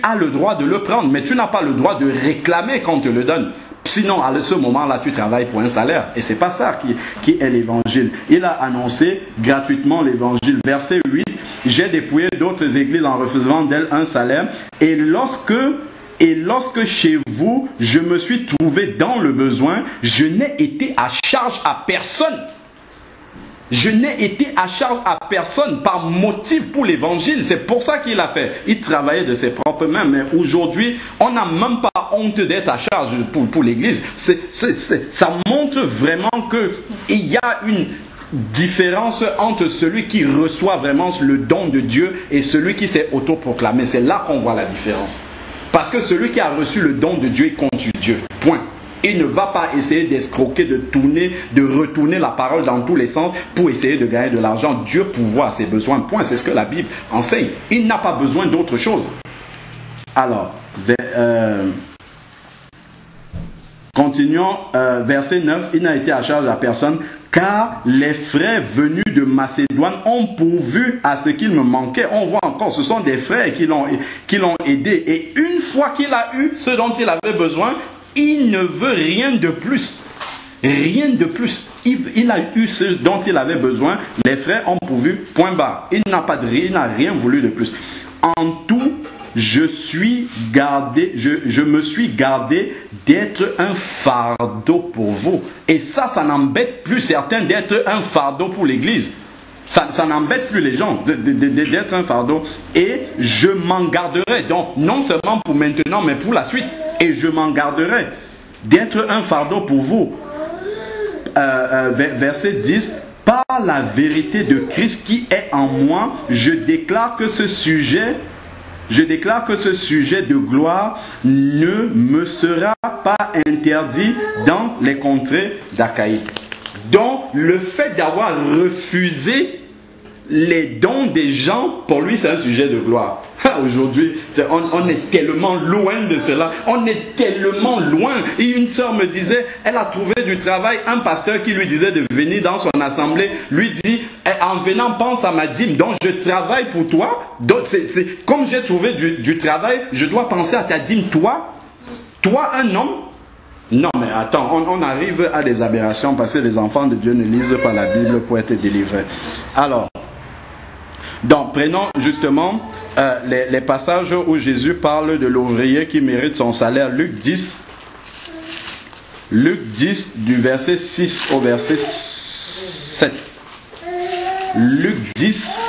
as le droit de le prendre, mais tu n'as pas le droit de réclamer qu'on te le donne. Sinon, à ce moment-là, tu travailles pour un salaire. Et c'est pas ça qui est l'évangile. Il a annoncé gratuitement l'évangile. Verset 8, j'ai dépouillé d'autres églises en recevant d'elles un salaire. Et lorsque chez vous, je me suis trouvé dans le besoin, je n'ai été à charge à personne. Je n'ai été à charge à personne par motif pour l'évangile. C'est pour ça qu'il a fait. Il travaillait de ses propres mains. Mais aujourd'hui, on n'a même pas honte d'être à charge pour l'église. Ça montre vraiment qu'il y a une différence entre celui qui reçoit vraiment le don de Dieu et celui qui s'est autoproclamé. C'est là qu'on voit la différence. Parce que celui qui a reçu le don de Dieu, il compte sur Dieu. Point. Il ne va pas essayer d'escroquer, de retourner la parole dans tous les sens pour essayer de gagner de l'argent. Dieu pourvoit à ses besoins. Point. C'est ce que la Bible enseigne. Il n'a pas besoin d'autre chose. Alors, continuons. Verset 9. Il n'a été à charge à personne, car les frères venus de Macédoine ont pourvu à ce qu'il me manquait. On voit encore, ce sont des frères qui l'ont aidé. Et une fois qu'il a eu ce dont il avait besoin, il ne veut rien de plus. Rien de plus. Il a eu ce dont il avait besoin. Les frères ont pourvu, point barre. Il n'a rien voulu de plus. En tout, je me suis gardé d'être un fardeau pour vous. Et ça n'embête plus certains d'être un fardeau pour l'église. Ça n'embête plus les gens d'être un fardeau. Et je m'en garderai. Donc, non seulement pour maintenant, mais pour la suite. Et je m'en garderai d'être un fardeau pour vous. Verset 10. Par la vérité de Christ qui est en moi, je déclare que ce sujet de gloire ne me sera pas interdit dans les contrées d'Achaïe. Donc, le fait d'avoir refusé les dons des gens, pour lui, c'est un sujet de gloire. Aujourd'hui, on est tellement loin de cela. On est tellement loin. Et une sœur me disait, elle a trouvé du travail. Un pasteur qui lui disait de venir dans son assemblée, lui dit, en venant, pense à ma dîme. Donc, je travaille pour toi. Donc, comme j'ai trouvé du travail, je dois penser à ta dîme. Toi, un homme. Non, mais attends, on arrive à des aberrations parce que les enfants de Dieu ne lisent pas la Bible pour être délivrés. Alors, donc, prenons justement les passages où Jésus parle de l'ouvrier qui mérite son salaire. Luc 10, du verset 6 au verset 7. Luc 10,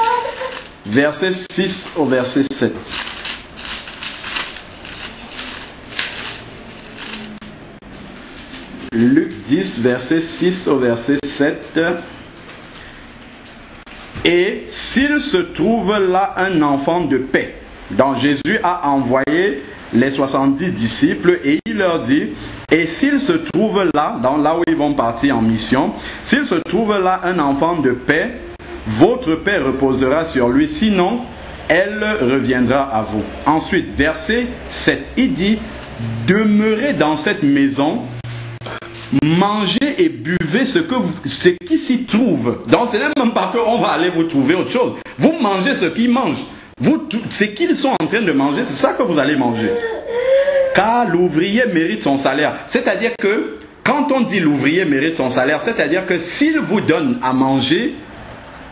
verset 6 au verset 7. Luc 10, verset 6 au verset 7. Et s'il se trouve là un enfant de paix, donc Jésus a envoyé les 70 disciples et il leur dit, et s'il se trouve là, dans là où ils vont partir en mission, s'il se trouve là un enfant de paix, votre paix reposera sur lui, sinon elle reviendra à vous. Ensuite, verset 7, il dit, demeurez dans cette maison, mangez et buvez ce qui s'y trouve. Donc ce n'est même pas qu'on va aller vous trouver autre chose. Vous mangez ce qu'ils mangent. Ce qu'ils sont en train de manger, c'est ça que vous allez manger. Car l'ouvrier mérite son salaire. C'est-à-dire que, quand on dit l'ouvrier mérite son salaire, c'est-à-dire que s'il vous donne à manger,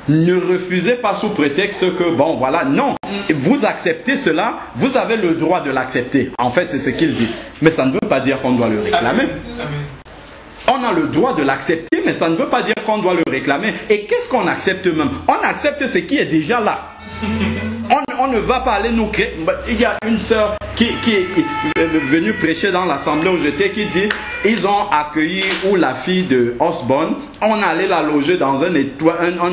ne refusez pas sous prétexte que, bon voilà, non. Vous acceptez cela, vous avez le droit de l'accepter. En fait, c'est ce qu'il dit. Mais ça ne veut pas dire qu'on doit le réclamer. Amen. On a le droit de l'accepter, mais ça ne veut pas dire qu'on doit le réclamer. Et qu'est-ce qu'on accepte même? On accepte ce qui est déjà là. On ne va pas aller nous créer. Il y a une sœur qui est venue prêcher dans l'assemblée où j'étais, qui dit, ils ont accueilli la fille de Osborne, on allait la loger dans un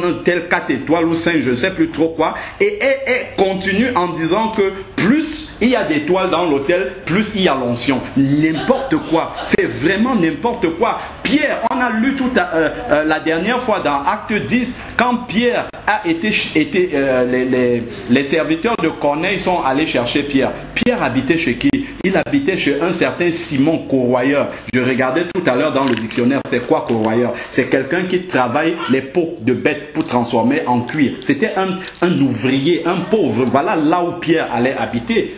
hôtel 4 étoiles ou 5, je ne sais plus trop quoi, et elle continue en disant que plus il y a d'étoiles dans l'hôtel, plus il y a l'onction. N'importe quoi, c'est vraiment n'importe quoi. Pierre, on a lu la dernière fois dans Acte 10, quand Pierre a été les serviteurs de Corneille sont allés chercher Pierre. Pierre habitait chez qui? Il habitait chez un certain Simon corroyeur. Je regardais tout à l'heure dans le dictionnaire, c'est quoi corroyeur? C'est quelqu'un qui travaille les peaux de bêtes pour transformer en cuir. C'était un ouvrier, un pauvre. Voilà là où Pierre allait habiter.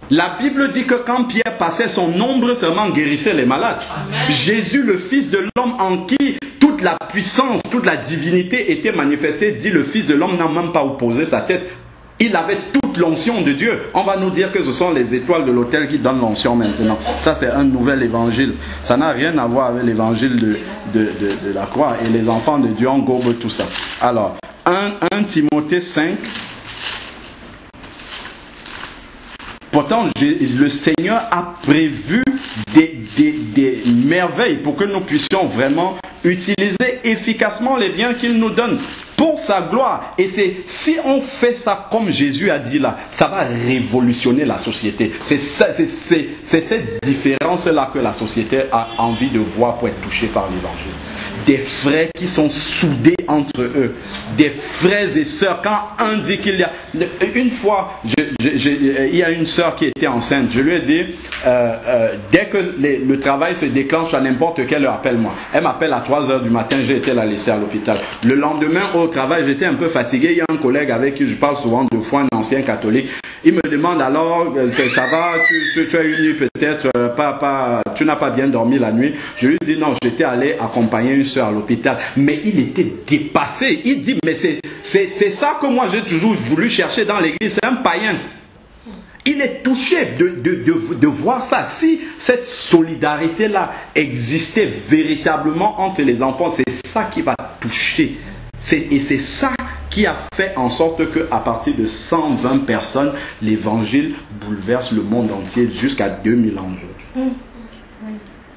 La Bible dit que quand Pierre passait, son ombre seulement guérissait les malades. Amen. Jésus, le Fils de l'homme en qui toute la puissance, toute la divinité était manifestée, dit le Fils de l'homme n'a même pas opposé sa tête. Il avait toute l'onction de Dieu. On va nous dire que ce sont les étoiles de l'autel qui donnent l'onction maintenant. Ça, c'est un nouvel évangile. Ça n'a rien à voir avec l'évangile de la croix. Et les enfants de Dieu engobent tout ça. Alors, 1 Timothée 5. Pourtant, le Seigneur a prévu des merveilles pour que nous puissions vraiment utiliser efficacement les biens qu'il nous donne pour sa gloire. Et si on fait ça comme Jésus a dit là, ça va révolutionner la société. C'est cette différence-là que la société a envie de voir pour être touchée par l'évangile. Des frères qui sont soudés entre eux, des frères et sœurs. Quand un dit qu'il y a... Une fois, il y a une sœur qui était enceinte, je lui ai dit, dès que le travail se déclenche à n'importe quelle heure, appelle-moi. Elle m'appelle à 3 h du matin, j'ai été la laisser à l'hôpital. Le lendemain, au travail, j'étais un peu fatigué. Il y a un collègue avec qui je parle souvent de foi, un ancien catholique. Il me demande alors, ça va, tu as une nuit peut-être, tu n'as pas bien dormi la nuit. Je lui dis non, j'étais allé accompagner une soeur à l'hôpital. Mais il était dépassé. Il dit, mais c'est ça que moi j'ai toujours voulu chercher dans l'église. C'est un païen. Il est touché de voir ça. Si cette solidarité-là existait véritablement entre les enfants, c'est ça qui va toucher. Et c'est ça qui a fait en sorte qu'à partir de 120 personnes, l'évangile bouleverse le monde entier jusqu'à 2000 ans aujourd'hui.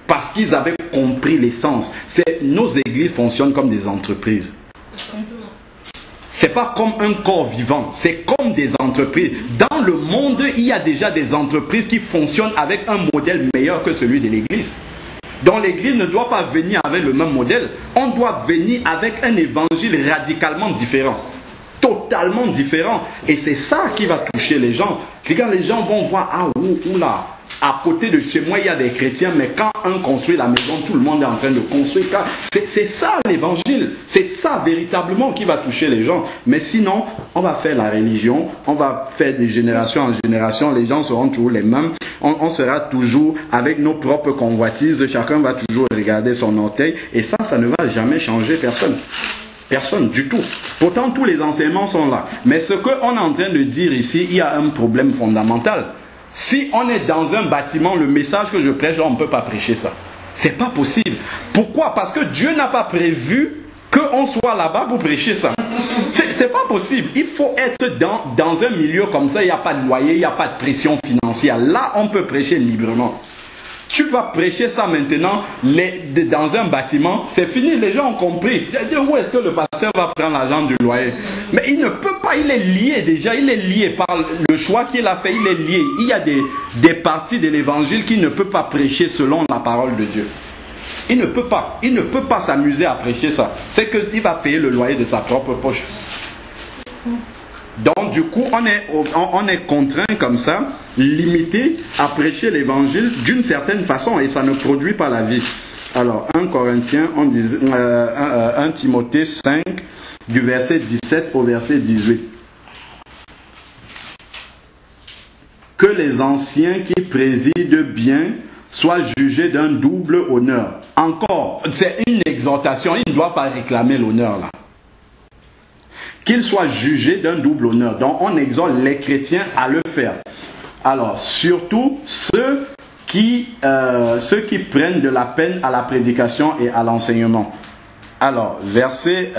Parce qu'ils avaient compris l'essence. Nos églises fonctionnent comme des entreprises. C'est pas comme un corps vivant, c'est comme des entreprises. Dans le monde, il y a déjà des entreprises qui fonctionnent avec un modèle meilleur que celui de l'église. Donc l'église ne doit pas venir avec le même modèle. On doit venir avec un évangile radicalement différent. totalement différent. Et c'est ça qui va toucher les gens. Regarde, les gens vont voir, ah, oula, à côté de chez moi, il y a des chrétiens, mais quand un construit la maison, tout le monde est en train de construire. C'est ça l'évangile. C'est ça véritablement qui va toucher les gens. Mais sinon, on va faire la religion, on va faire de génération en génération, les gens seront toujours les mêmes. On sera toujours avec nos propres convoitises, chacun va toujours regarder son orteil. Et ça ne va jamais changer personne. Personne du tout. Pourtant, tous les enseignements sont là. Mais ce qu'on est en train de dire ici, il y a un problème fondamental. Si on est dans un bâtiment, le message que je prêche, on ne peut pas prêcher ça. C'est pas possible. Pourquoi? Parce que Dieu n'a pas prévu qu'on soit là-bas pour prêcher ça. C'est pas possible. Il faut être dans un milieu comme ça, il n'y a pas de loyer, il n'y a pas de pression financière. Là, on peut prêcher librement. Tu vas prêcher ça maintenant dans un bâtiment, c'est fini, les gens ont compris. Où est-ce que le pasteur va prendre l'argent du loyer? Mais il ne peut pas, il est lié déjà, il est lié par le choix qu'il a fait, il est lié. Il y a des parties de l'évangile qu'il ne peut pas prêcher selon la parole de Dieu. Il ne peut pas s'amuser à prêcher ça. C'est qu'il va payer le loyer de sa propre poche. Donc du coup, on est contraint comme ça, limité à prêcher l'évangile d'une certaine façon et ça ne produit pas la vie. Alors 1 Corinthiens, 1 Timothée 5, du verset 17 au verset 18. Que les anciens qui président bien soient jugés d'un double honneur. Encore, c'est une exhortation, il ne doit pas réclamer l'honneur là. Qu'ils soient jugés d'un double honneur. Donc on exhorte les chrétiens à le faire. Alors surtout ceux qui prennent de la peine à la prédication et à l'enseignement. Alors verset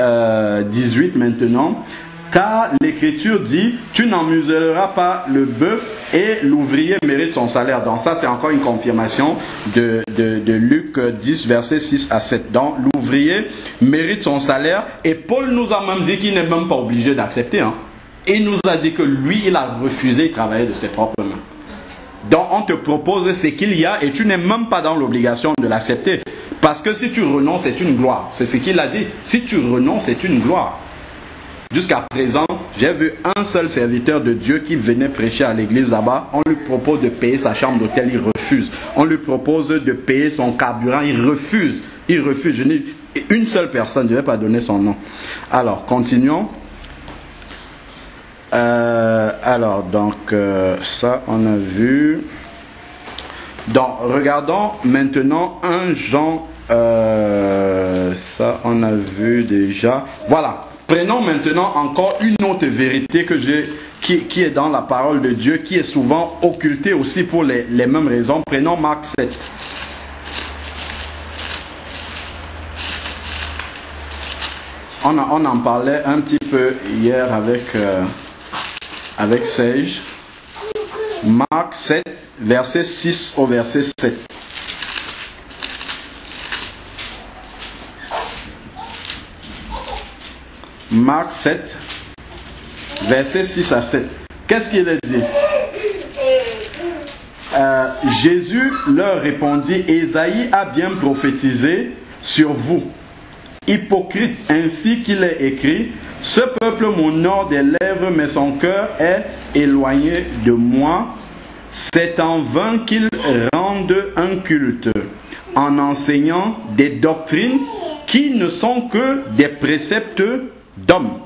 18 maintenant. Car l'Écriture dit, tu n'en muselleras pas le bœuf et l'ouvrier mérite son salaire. Donc ça c'est encore une confirmation de Luc 10 verset 6 à 7. Donc l'ouvrier mérite son salaire et Paul nous a même dit qu'il n'est même pas obligé d'accepter. Il nous a dit que lui il a refusé de travailler de ses propres mains. Donc on te propose ce qu'il y a et tu n'es même pas dans l'obligation de l'accepter. Parce que si tu renonces c'est une gloire. C'est ce qu'il a dit. Si tu renonces c'est une gloire. Jusqu'à présent, j'ai vu un seul serviteur de Dieu qui venait prêcher à l'église là-bas. On lui propose de payer sa chambre d'hôtel, il refuse. On lui propose de payer son carburant, il refuse. Il refuse. Je n'ai une seule personne, je ne vais pas donner son nom. Alors, continuons. Ça, on a vu. Donc, regardons maintenant 1 Jean. Ça, on a vu déjà. Voilà. Prenons maintenant encore une autre vérité qui est dans la parole de Dieu, qui est souvent occultée aussi pour les mêmes raisons. Prenons Marc 7. On en parlait un petit peu hier avec Sage. Marc 7, verset 6 au verset 7. Marc 7, verset 6 à 7. Qu'est-ce qu'il a dit? Jésus leur répondit, Ésaïe a bien prophétisé sur vous, hypocrite, ainsi qu'il est écrit, ce peuple m'honore des lèvres, mais son cœur est éloigné de moi. C'est en vain qu'ils rendent un culte, en enseignant des doctrines qui ne sont que des préceptes d'hommes.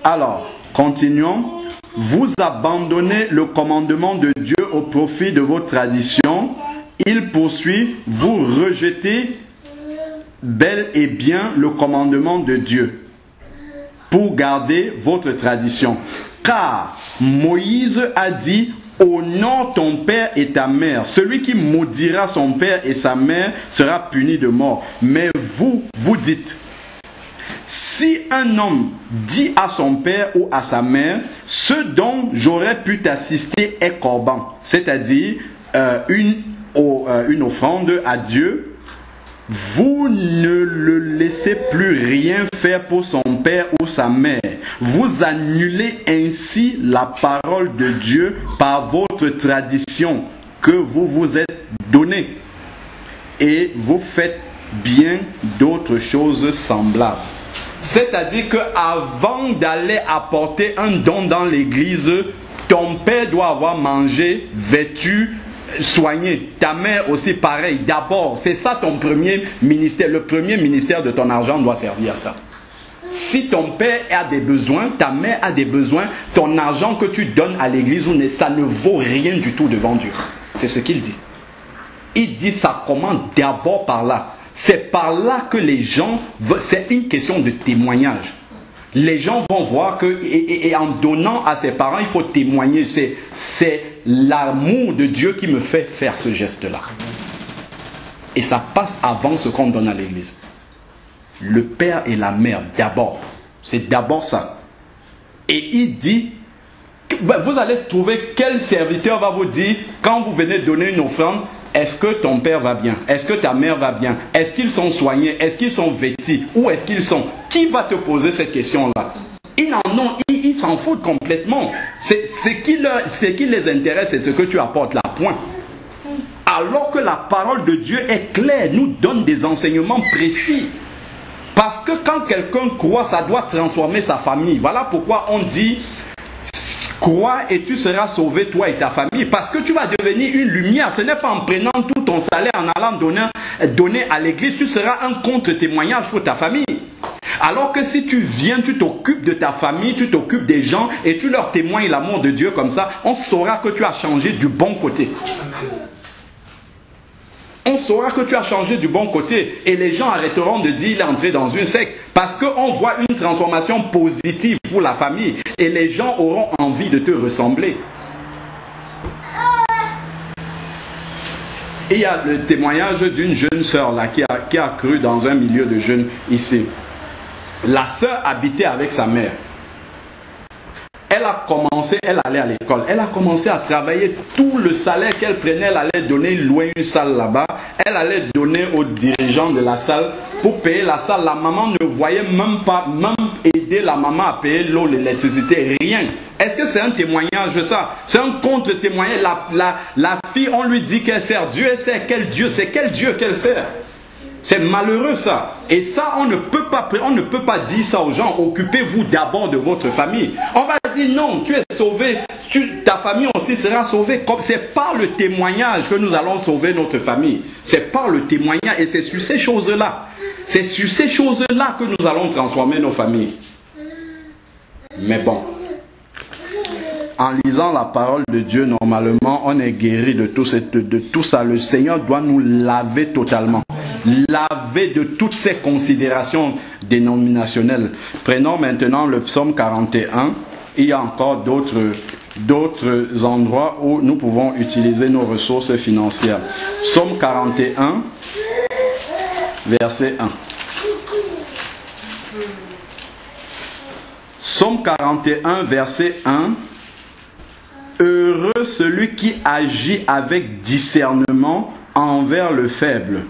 Alors, continuons. Vous abandonnez le commandement de Dieu au profit de vos traditions. Il poursuit, vous rejetez bel et bien le commandement de Dieu pour garder votre tradition. Car Moïse a dit, honore ton père et ta mère. Celui qui maudira son père et sa mère sera puni de mort. Mais vous dites, si un homme dit à son père ou à sa mère, ce dont j'aurais pu t'assister est corban, c'est-à-dire une offrande à Dieu, vous ne le laissez plus rien faire pour son père ou sa mère. Vous annulez ainsi la parole de Dieu par votre tradition que vous vous êtes donnée. Et vous faites bien d'autres choses semblables. C'est-à-dire qu'avant d'aller apporter un don dans l'église, ton père doit avoir mangé, vêtu, soigné. Ta mère aussi pareil. D'abord, c'est ça ton premier ministère. Le premier ministère de ton argent doit servir à ça. Si ton père a des besoins, ta mère a des besoins, ton argent que tu donnes à l'église, ça ne vaut rien du tout devant Dieu. C'est ce qu'il dit. Il dit ça commence d'abord par là. C'est par là que les gens, c'est une question de témoignage. Les gens vont voir que, et en donnant à ses parents, il faut témoigner. C'est l'amour de Dieu qui me fait faire ce geste-là. Et ça passe avant ce qu'on donne à l'église. Le père et la mère d'abord. C'est d'abord ça. Et il dit, vous allez trouver quel serviteur va vous dire, quand vous venez donner une offrande, est-ce que ton père va bien? Est-ce que ta mère va bien? Est-ce qu'ils sont soignés? Est-ce qu'ils sont vêtus? Où est-ce qu'ils sont? Qui va te poser cette question-là? Ils s'en foutent complètement. Ce qui les intéresse, c'est ce que tu apportes là, point. Alors que la parole de Dieu est claire, nous donne des enseignements précis. Parce que quand quelqu'un croit, ça doit transformer sa famille. Voilà pourquoi on dit, crois et tu seras sauvé, toi et ta famille. Parce que tu vas devenir une lumière. Ce n'est pas en prenant tout ton salaire, en allant donner à l'église, tu seras un contre-témoignage pour ta famille. Alors que si tu viens, tu t'occupes de ta famille, tu t'occupes des gens et tu leur témoignes l'amour de Dieu comme ça, on saura que tu as changé du bon côté. On saura que tu as changé du bon côté et les gens arrêteront de dire il est entré dans une secte parce qu'on voit une transformation positive pour la famille et les gens auront envie de te ressembler. Et il y a le témoignage d'une jeune sœur là qui a cru dans un milieu de jeunes ici. La sœur habitait avec sa mère. Elle allait à l'école, elle a commencé à travailler, tout le salaire qu'elle prenait, elle allait donner, louer une salle là-bas, elle allait donner aux dirigeants de la salle pour payer la salle. La maman ne voyait même pas, même aider la maman à payer l'eau, l'électricité, rien. Est-ce que c'est un témoignage de ça? C'est un contre-témoignage. La fille, on lui dit qu'elle sert Dieu, elle sert quel Dieu? C'est quel Dieu qu'elle sert? C'est malheureux ça. Et ça, on ne peut pas dire ça aux gens. Occupez-vous d'abord de votre famille. On va dire non, tu es sauvé. Ta famille aussi sera sauvée. C'est par le témoignage que nous allons sauver notre famille. C'est par le témoignage. Et c'est sur ces choses-là. C'est sur ces choses-là que nous allons transformer nos familles. Mais bon. En lisant la parole de Dieu, normalement, on est guéri de tout ça. Le Seigneur doit nous laver totalement. Laver de toutes ces considérations dénominationnelles. Prenons maintenant le psaume 41. Il y a encore d'autres endroits où nous pouvons utiliser nos ressources financières. Psaume 41, verset 1. Psaume 41, verset 1. Heureux celui qui agit avec discernement envers le faible.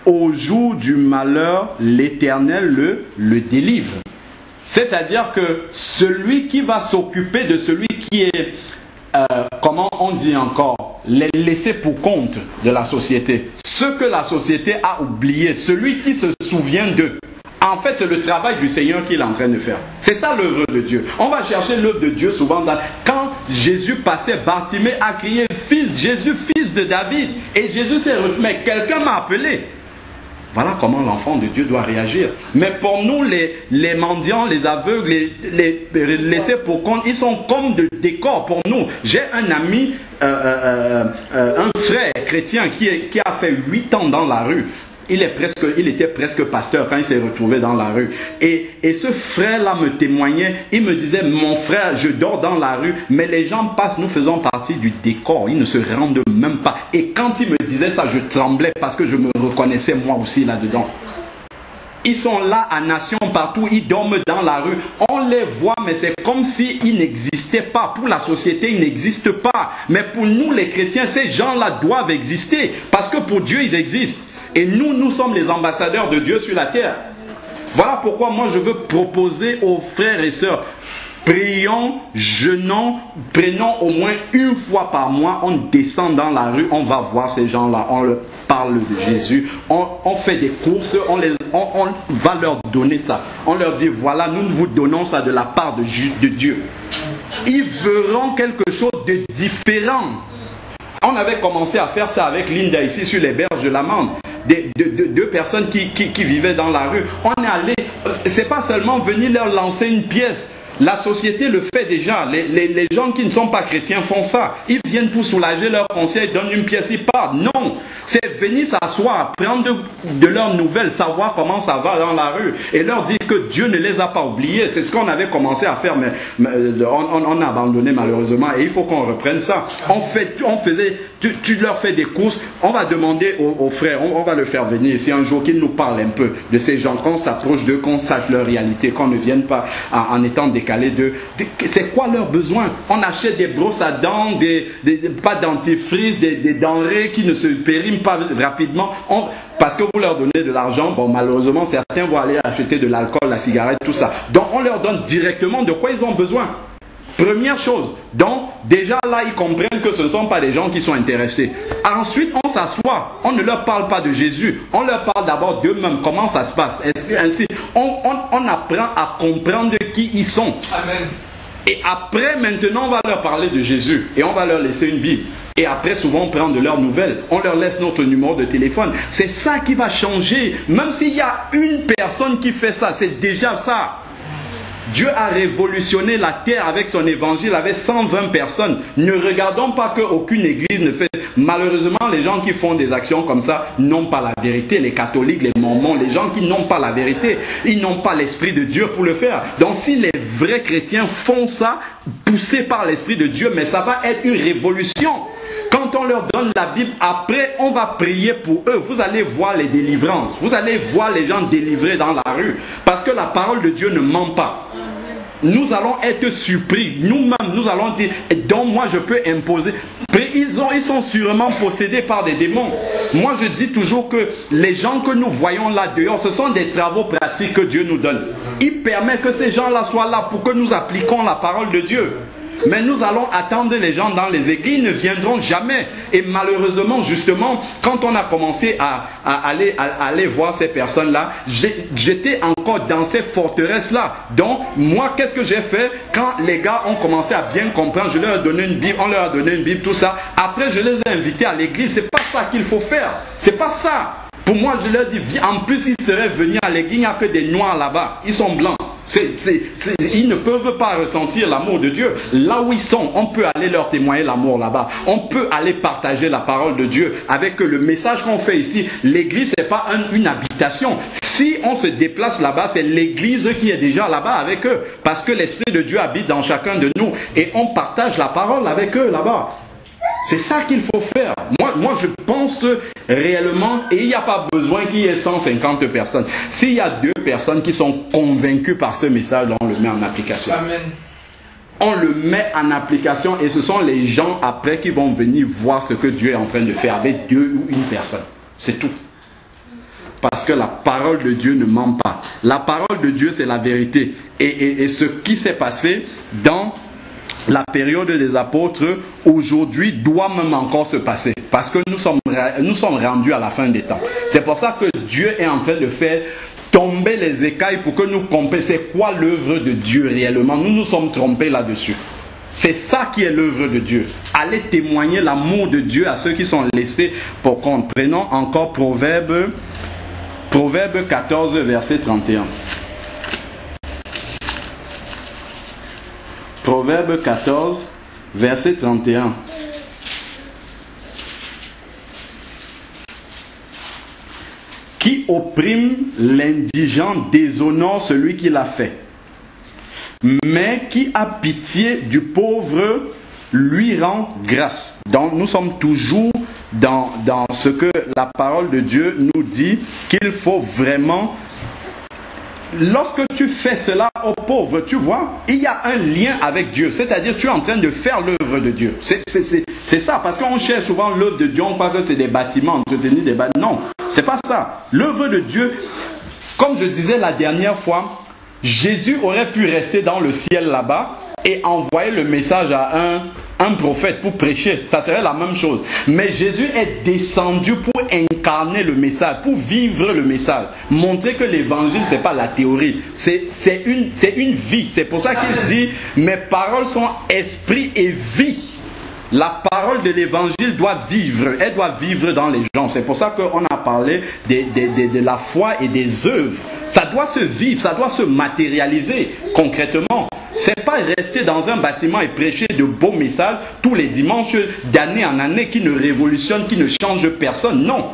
Au jour du malheur, l'Éternel le délivre. C'est-à-dire que celui qui va s'occuper de celui qui est, comment on dit encore, les laissés pour compte de la société. Ce que la société a oublié, celui qui se souvient d'eux. En fait, c'est le travail du Seigneur qu'il est en train de faire. C'est ça l'œuvre de Dieu. On va chercher l'œuvre de Dieu souvent. Quand Jésus passait, Bartimée a crié « Fils Jésus, fils de David ». Et Jésus s'est retrouvé, mais quelqu'un m'a appelé. Voilà comment l'enfant de Dieu doit réagir. Mais pour nous, les mendiants, les aveugles, les laissés pour compte, ils sont comme de décor pour nous. J'ai un ami, un frère chrétien qui a fait 8 ans dans la rue. Il était presque pasteur quand il s'est retrouvé dans la rue. Et ce frère-là me témoignait, il me disait, mon frère, je dors dans la rue, mais les gens passent, nous faisons partie du décor, ils ne se rendent même pas. Et quand il me disait ça, je tremblais parce que je me reconnaissais moi aussi là-dedans. Ils sont là à nation partout, ils dorment dans la rue, on les voit, mais c'est comme s'ils n'existaient pas. Pour la société, ils n'existent pas. Mais pour nous les chrétiens, ces gens-là doivent exister, parce que pour Dieu, ils existent. Et nous sommes les ambassadeurs de Dieu sur la terre. Voilà pourquoi moi je veux proposer aux frères et sœurs, prions, jeûnons, prenons au moins une fois par mois, on descend dans la rue, on va voir ces gens-là, on leur parle de Jésus, on fait des courses, on va leur donner ça. On leur dit, voilà, nous vous donnons ça de la part de Dieu. Ils verront quelque chose de différent. On avait commencé à faire ça avec Linda ici sur les berges de la Mande. Deux personnes qui vivaient dans la rue. On est allé, c'est pas seulement venir leur lancer une pièce. La société le fait déjà. Les gens qui ne sont pas chrétiens font ça. Ils viennent pour soulager leur conseil, donnent une pièce, ils partent. Non, c'est venir s'asseoir, prendre de leurs nouvelles, savoir comment ça va dans la rue et leur dire que Dieu ne les a pas oubliés. C'est ce qu'on avait commencé à faire, mais on a abandonné malheureusement et il faut qu'on reprenne ça. Tu leur fais des courses, on va demander aux frères, on va le faire venir ici un jour qu'ils nous parlent un peu de ces gens, qu'on s'approche d'eux, qu'on sache leur réalité, qu'on ne vienne pas en étant décalé d'eux. C'est quoi leurs besoins? On achète des brosses à dents, pas dentifrice, des denrées qui ne se périment pas rapidement. Parce que vous leur donnez de l'argent, bon malheureusement certains vont aller acheter de l'alcool, la cigarette, tout ça. Donc on leur donne directement de quoi ils ont besoin. Première chose, donc déjà là ils comprennent que ce ne sont pas des gens qui sont intéressés. Ensuite on s'assoit, on ne leur parle pas de Jésus, on leur parle d'abord d'eux-mêmes, comment ça se passe. Ainsi, on apprend à comprendre qui ils sont. Amen. Et après maintenant on va leur parler de Jésus et on va leur laisser une Bible. Et après souvent on prend de leurs nouvelles, on leur laisse notre numéro de téléphone. C'est ça qui va changer. Même s'il y a une personne qui fait ça, c'est déjà ça. Dieu a révolutionné la terre avec son évangile, avec 120 personnes. Ne regardons pas qu'aucune église ne fait. Malheureusement, les gens qui font des actions comme ça n'ont pas la vérité. Les catholiques, les mormons, les gens qui n'ont pas la vérité, ils n'ont pas l'esprit de Dieu pour le faire. Donc si les vrais chrétiens font ça, poussés par l'esprit de Dieu, mais ça va être une révolution. Quand on leur donne la Bible, après on va prier pour eux. Vous allez voir les délivrances. Vous allez voir les gens délivrés dans la rue. Parce que la parole de Dieu ne ment pas. Nous allons être surpris. Nous-mêmes, nous allons dire, donc moi je peux imposer. Ils sont sûrement possédés par des démons. Moi je dis toujours que les gens que nous voyons là dehors, ce sont des travaux pratiques que Dieu nous donne. Il permet que ces gens-là soient là pour que nous appliquions la parole de Dieu. Mais nous allons attendre les gens dans les églises, ils ne viendront jamais. Et malheureusement, justement, quand on a commencé à aller voir ces personnes-là, j'étais encore dans ces forteresses-là. Donc, moi, qu'est-ce que j'ai fait? Quand les gars ont commencé à bien comprendre, je leur ai donné une Bible, on leur a donné une Bible, tout ça. Après, je les ai invités à l'église. C'est pas ça qu'il faut faire. C'est pas ça. Pour moi, je leur dis, en plus, ils seraient venus à l'église, il n'y a que des noirs là-bas. Ils sont blancs. Ils ne peuvent pas ressentir l'amour de Dieu. Là où ils sont, on peut aller leur témoigner l'amour là-bas. On peut aller partager la parole de Dieu avec eux. Le message qu'on fait ici, l'église, c'est pas une habitation. Si on se déplace là-bas, c'est l'église qui est déjà là-bas avec eux. Parce que l'Esprit de Dieu habite dans chacun de nous. Et on partage la parole avec eux là-bas. C'est ça qu'il faut faire. Moi, je pense réellement, et il n'y a pas besoin qu'il y ait 150 personnes. S'il y a 2 personnes qui sont convaincues par ce message, on le met en application. Amen. On le met en application et ce sont les gens après qui vont venir voir ce que Dieu est en train de faire avec 2 ou 1 personne. C'est tout. Parce que la parole de Dieu ne ment pas. La parole de Dieu, c'est la vérité. Et ce qui s'est passé dans la période des apôtres, aujourd'hui, doit même encore se passer. Parce que nous sommes rendus à la fin des temps. C'est pour ça que Dieu est en train de faire tomber les écailles pour que nous comprenions c'est quoi l'œuvre de Dieu réellement. Nous nous sommes trompés là-dessus. C'est ça qui est l'œuvre de Dieu. Allez témoigner l'amour de Dieu à ceux qui sont laissés pour compte. Prenons encore Proverbe 14, verset 31. Proverbe 14, verset 31. Qui opprime l'indigent déshonore celui qui l'a fait. Mais qui a pitié du pauvre lui rend grâce. Donc nous sommes toujours dans ce que la parole de Dieu nous dit, qu'il faut vraiment... Lorsque tu fais cela aux pauvres, tu vois, il y a un lien avec Dieu. C'est-à-dire tu es en train de faire l'œuvre de Dieu. C'est ça, parce qu'on cherche souvent l'œuvre de Dieu, on croit que c'est des bâtiments, entretenir des bâtiments. Non, c'est pas ça. L'œuvre de Dieu, comme je disais la dernière fois, Jésus aurait pu rester dans le ciel là-bas et envoyer le message à un prophète pour prêcher. Ça serait la même chose. Mais Jésus est descendu pour incarner le message, pour vivre le message. Montrer que l'évangile, ce n'est pas la théorie. C'est une vie. C'est pour ça qu'il dit, mes paroles sont esprit et vie. La parole de l'évangile doit vivre, elle doit vivre dans les gens. C'est pour ça qu'on a parlé de la foi et des œuvres. Ça doit se vivre, ça doit se matérialiser concrètement. C'est pas rester dans un bâtiment et prêcher de beaux messages tous les dimanches d'année en année qui ne révolutionnent, qui ne changent personne. Non.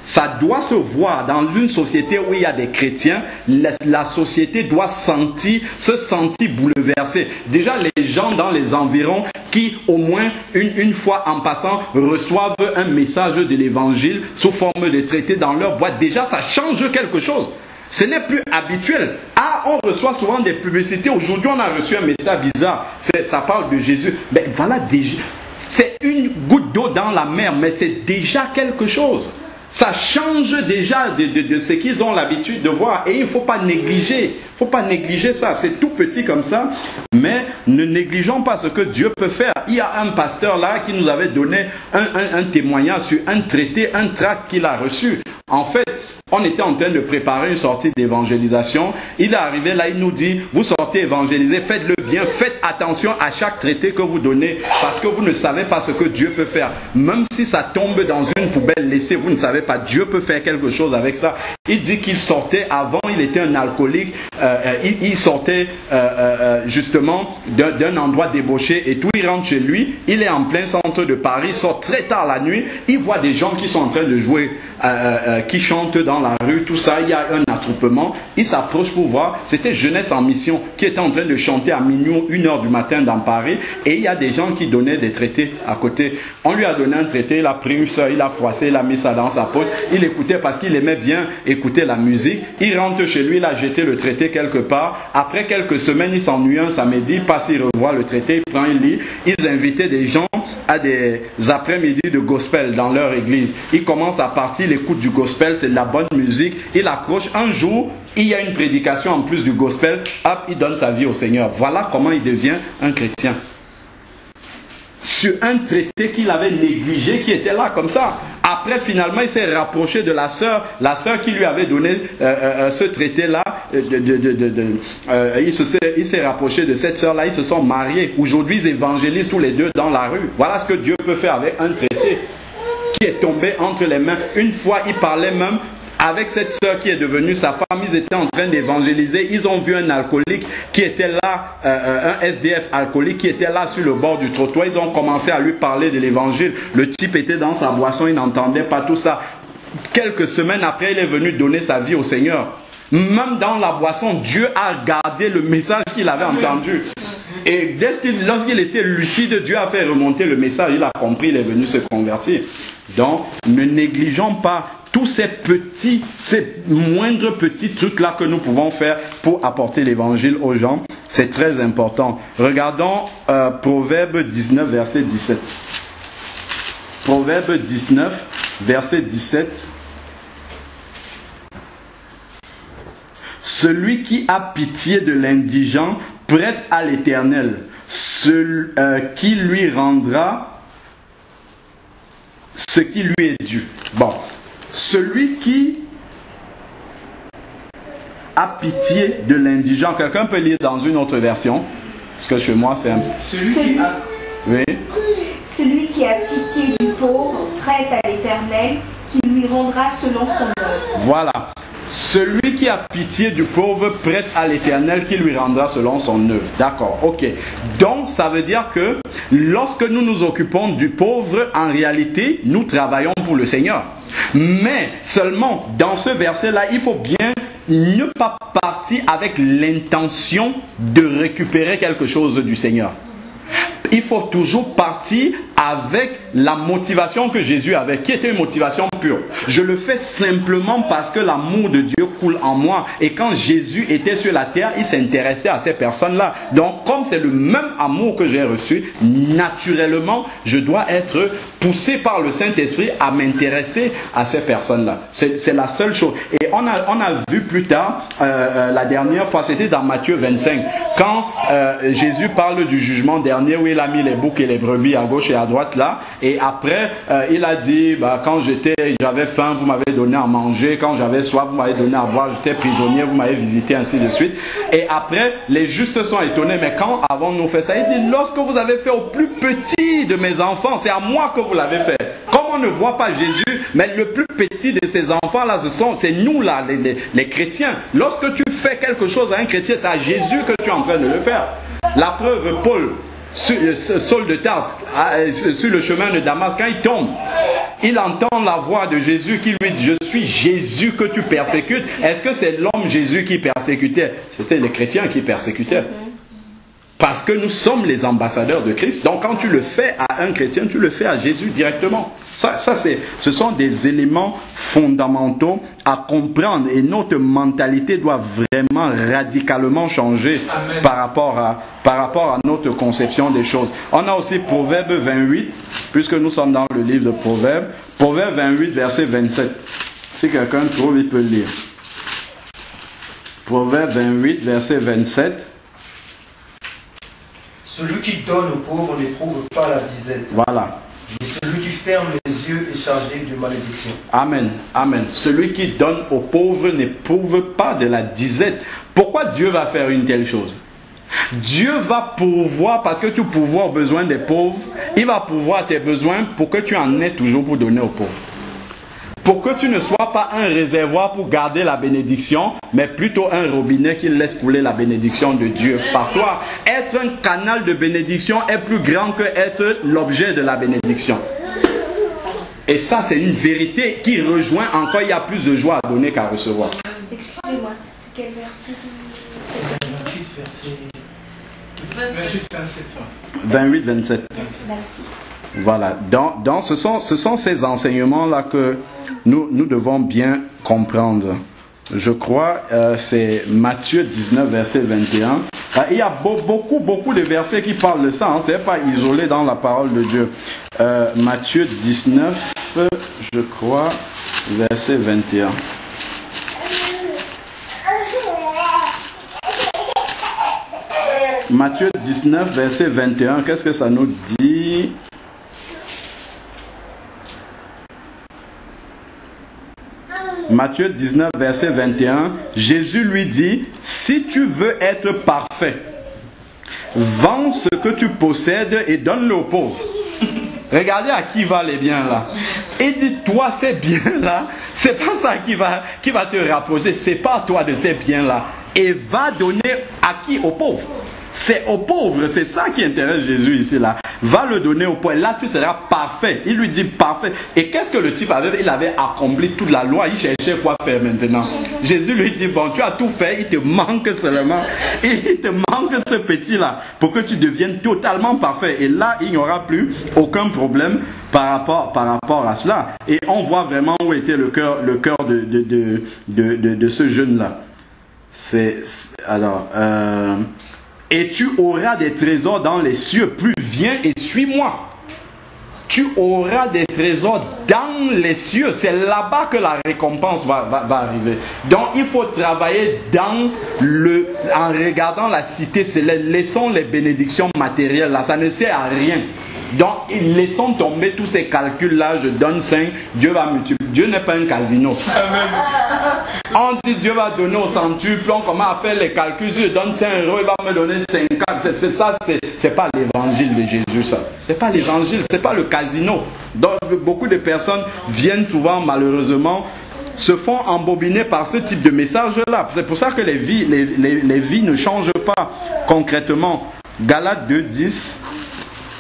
Ça doit se voir dans une société où il y a des chrétiens. La société doit se sentir bouleversée. Déjà, les gens dans les environs qui, au moins une fois en passant, reçoivent un message de l'évangile sous forme de traité dans leur boîte, déjà, ça change quelque chose. Ce n'est plus habituel. Ah, on reçoit souvent des publicités. Aujourd'hui, on a reçu un message bizarre. Ça parle de Jésus. Mais voilà, déjà, c'est une goutte d'eau dans la mer, mais c'est déjà quelque chose. Ça change déjà de ce qu'ils ont l'habitude de voir. Et il ne faut pas négliger. Il ne faut pas négliger ça. C'est tout petit comme ça. Mais ne négligeons pas ce que Dieu peut faire. Il y a un pasteur là qui nous avait donné un témoignage sur un traité, un tract qu'il a reçu. En fait, on était en train de préparer une sortie d'évangélisation. Il est arrivé là, il nous dit, vous sortez évangéliser, faites-le bien, faites attention à chaque traité que vous donnez, parce que vous ne savez pas ce que Dieu peut faire. Même si ça tombe dans une poubelle laissée, vous ne savez pas, Dieu peut faire quelque chose avec ça. Il dit qu'il sortait, avant il était un alcoolique, il sortait justement d'un endroit débauché et tout, il rentre chez lui, il est en plein centre de Paris, il sort très tard la nuit, il voit des gens qui sont en train de jouer, qui chantent dans la rue, tout ça, il y a un attroupement, il s'approche pour voir, c'était Jeunesse en Mission qui était en train de chanter à minuit, 1h du matin dans Paris, et il y a des gens qui donnaient des traités à côté. On lui a donné un traité, il a pris une soeur, il a froissé, il a mis ça dans sa poche, il écoutait parce qu'il aimait bien écouter la musique, il rentre chez lui, il a jeté le traité quelque part, après quelques semaines, il s'ennuie un samedi, il passe, il revoit le traité, il prend, il lit, ils invitaient des gens à des après-midi de gospel dans leur église. Il commence à partir, il écoute du gospel, c'est de la bonne musique, il accroche. Un jour, il y a une prédication en plus du gospel, hop, il donne sa vie au Seigneur. Voilà comment il devient un chrétien. Sur un traité qu'il avait négligé, qui était là comme ça. Après, finalement, il s'est rapproché de la sœur qui lui avait donné ce traité-là. Il s'est rapproché de cette sœur-là, ils se sont mariés. Aujourd'hui, ils évangélisent tous les deux dans la rue. Voilà ce que Dieu peut faire avec un traité qui est tombé entre les mains. Une fois, il parlait même avec cette sœur qui est devenue sa femme. Ils étaient en train d'évangéliser. Ils ont vu un alcoolique qui était là, un SDF alcoolique qui était là sur le bord du trottoir. Ils ont commencé à lui parler de l'évangile. Le type était dans sa boisson, il n'entendait pas tout ça. Quelques semaines après, il est venu donner sa vie au Seigneur. Même dans la boisson, Dieu a gardé le message qu'il avait entendu. Et lorsqu'il était lucide, Dieu a fait remonter le message. Il a compris, il est venu se convertir. Donc, ne négligeons pas tous ces moindres petits trucs-là que nous pouvons faire pour apporter l'évangile aux gens. C'est très important. Regardons Proverbe 19, verset 17. Proverbe 19, verset 17. Celui qui a pitié de l'indigent prête à l'Éternel, qui lui rendra ce qui lui est dû. Bon, celui qui a pitié de l'indigent, quelqu'un peut lire dans une autre version, parce que chez moi c'est un... Oui. Celui qui a pitié du pauvre prête à l'Éternel, qui lui rendra selon son œuvre. Voilà. Celui qui a pitié du pauvre prête à l'Éternel, qui lui rendra selon son œuvre. D'accord, ok. Donc, ça veut dire que lorsque nous nous occupons du pauvre, en réalité, nous travaillons pour le Seigneur. Mais seulement, dans ce verset-là, il faut bien ne pas partir avec l'intention de récupérer quelque chose du Seigneur. Il faut toujours partir avec la motivation que Jésus avait, qui était une motivation pure. Je le fais simplement parce que l'amour de Dieu coule en moi. Et quand Jésus était sur la terre, il s'intéressait à ces personnes-là. Donc, comme c'est le même amour que j'ai reçu, naturellement, je dois être poussé par le Saint-Esprit à m'intéresser à ces personnes-là. C'est la seule chose. Et on a vu plus tard, la dernière fois, c'était dans Matthieu 25, quand Jésus parle du jugement dernier, où il a mis les boucs et les brebis à gauche et à droite là, et après il a dit, quand j'avais faim, vous m'avez donné à manger, quand j'avais soif, vous m'avez donné à boire, j'étais prisonnier, vous m'avez visité, ainsi de suite. Et après, les justes sont étonnés, mais quand avons-nous fait ça? Il dit, lorsque vous avez fait au plus petit de mes enfants, c'est à moi que vous l'avez fait. Comme on ne voit pas Jésus, mais le plus petit de ces enfants là, c'est nous là, les chrétiens. Lorsque tu fais quelque chose à un chrétien, c'est à Jésus que tu es en train de le faire. La preuve, Paul, Saul de Tarse, sur le chemin de Damas, quand il tombe, il entend la voix de Jésus qui lui dit, je suis Jésus que tu persécutes. Est-ce que c'est l'homme Jésus qui persécutait? C'était les chrétiens qui persécutaient. Parce que nous sommes les ambassadeurs de Christ. Donc quand tu le fais à un chrétien, tu le fais à Jésus directement. Ce sont des éléments fondamentaux à comprendre. Et notre mentalité doit vraiment radicalement changer par rapport à notre conception des choses. On a aussi Proverbe 28, puisque nous sommes dans le livre de Proverbe. Proverbe 28, verset 27. Si quelqu'un trouve, il peut lire. Proverbe 28, verset 27. Celui qui donne aux pauvres n'éprouve pas la disette. Voilà. Mais celui qui ferme les yeux est chargé de malédiction. Amen. Amen. Celui qui donne aux pauvres n'éprouve pas de la disette. Pourquoi Dieu va faire une telle chose? Dieu va pourvoir, parce que tu pourvois aux besoins des pauvres, il va pourvoir tes besoins pour que tu en aies toujours pour donner aux pauvres. Pour que tu ne sois pas un réservoir pour garder la bénédiction, mais plutôt un robinet qui laisse couler la bénédiction de Dieu par toi. Être un canal de bénédiction est plus grand que être l'objet de la bénédiction. Et ça, c'est une vérité qui rejoint encore, il y a plus de joie à donner qu'à recevoir. Excusez-moi, c'est quel verset? 28, 27. Merci. Voilà, ce sont ces enseignements-là que nous devons bien comprendre. Je crois c'est Matthieu 19, verset 21. Il y a beaucoup de versets qui parlent de ça. Ce n'est pas isolé dans la parole de Dieu. Matthieu 19, je crois, verset 21. Matthieu 19, verset 21. Qu'est-ce que ça nous dit? Matthieu 19, verset 21, Jésus lui dit, si tu veux être parfait, vends ce que tu possèdes et donne-le aux pauvres. Regardez à qui va les biens là. Et dit, toi ces biens là, c'est pas ça qui va te rapprocher, c'est pas à toi de ces biens là. Et va donner à qui? Aux pauvres. C'est aux pauvres, c'est ça qui intéresse Jésus ici là. Va le donner aux pauvres, là tu seras parfait. Il lui dit parfait. Et qu'est-ce que le type avait? Il avait accompli toute la loi, il cherchait quoi faire maintenant. Jésus lui dit, bon, tu as tout fait, il te manque seulement, il te manque ce petit là, pour que tu deviennes totalement parfait. Et là, il n'y aura plus aucun problème par rapport à cela. Et on voit vraiment où était le cœur de ce jeune là. Et tu auras des trésors dans les cieux. Plus viens et suis-moi. Tu auras des trésors dans les cieux. C'est là-bas que la récompense va arriver. Donc il faut travailler en regardant la cité. Laissons les bénédictions matérielles là. Ça ne sert à rien. Donc laissons tomber tous ces calculs-là. Je donne 5, Dieu va multiplier. Dieu n'est pas un casino. On dit Dieu va donner au centuple, on commence à faire les calculs. Si je donne 5 €, il va me donner 50. C'est pas l'évangile de Jésus, ça. C'est pas l'évangile, c'est pas le casino. Donc beaucoup de personnes viennent souvent, malheureusement, se font embobiner par ce type de message-là. C'est pour ça que les vies ne changent pas concrètement. Galates 2, 10.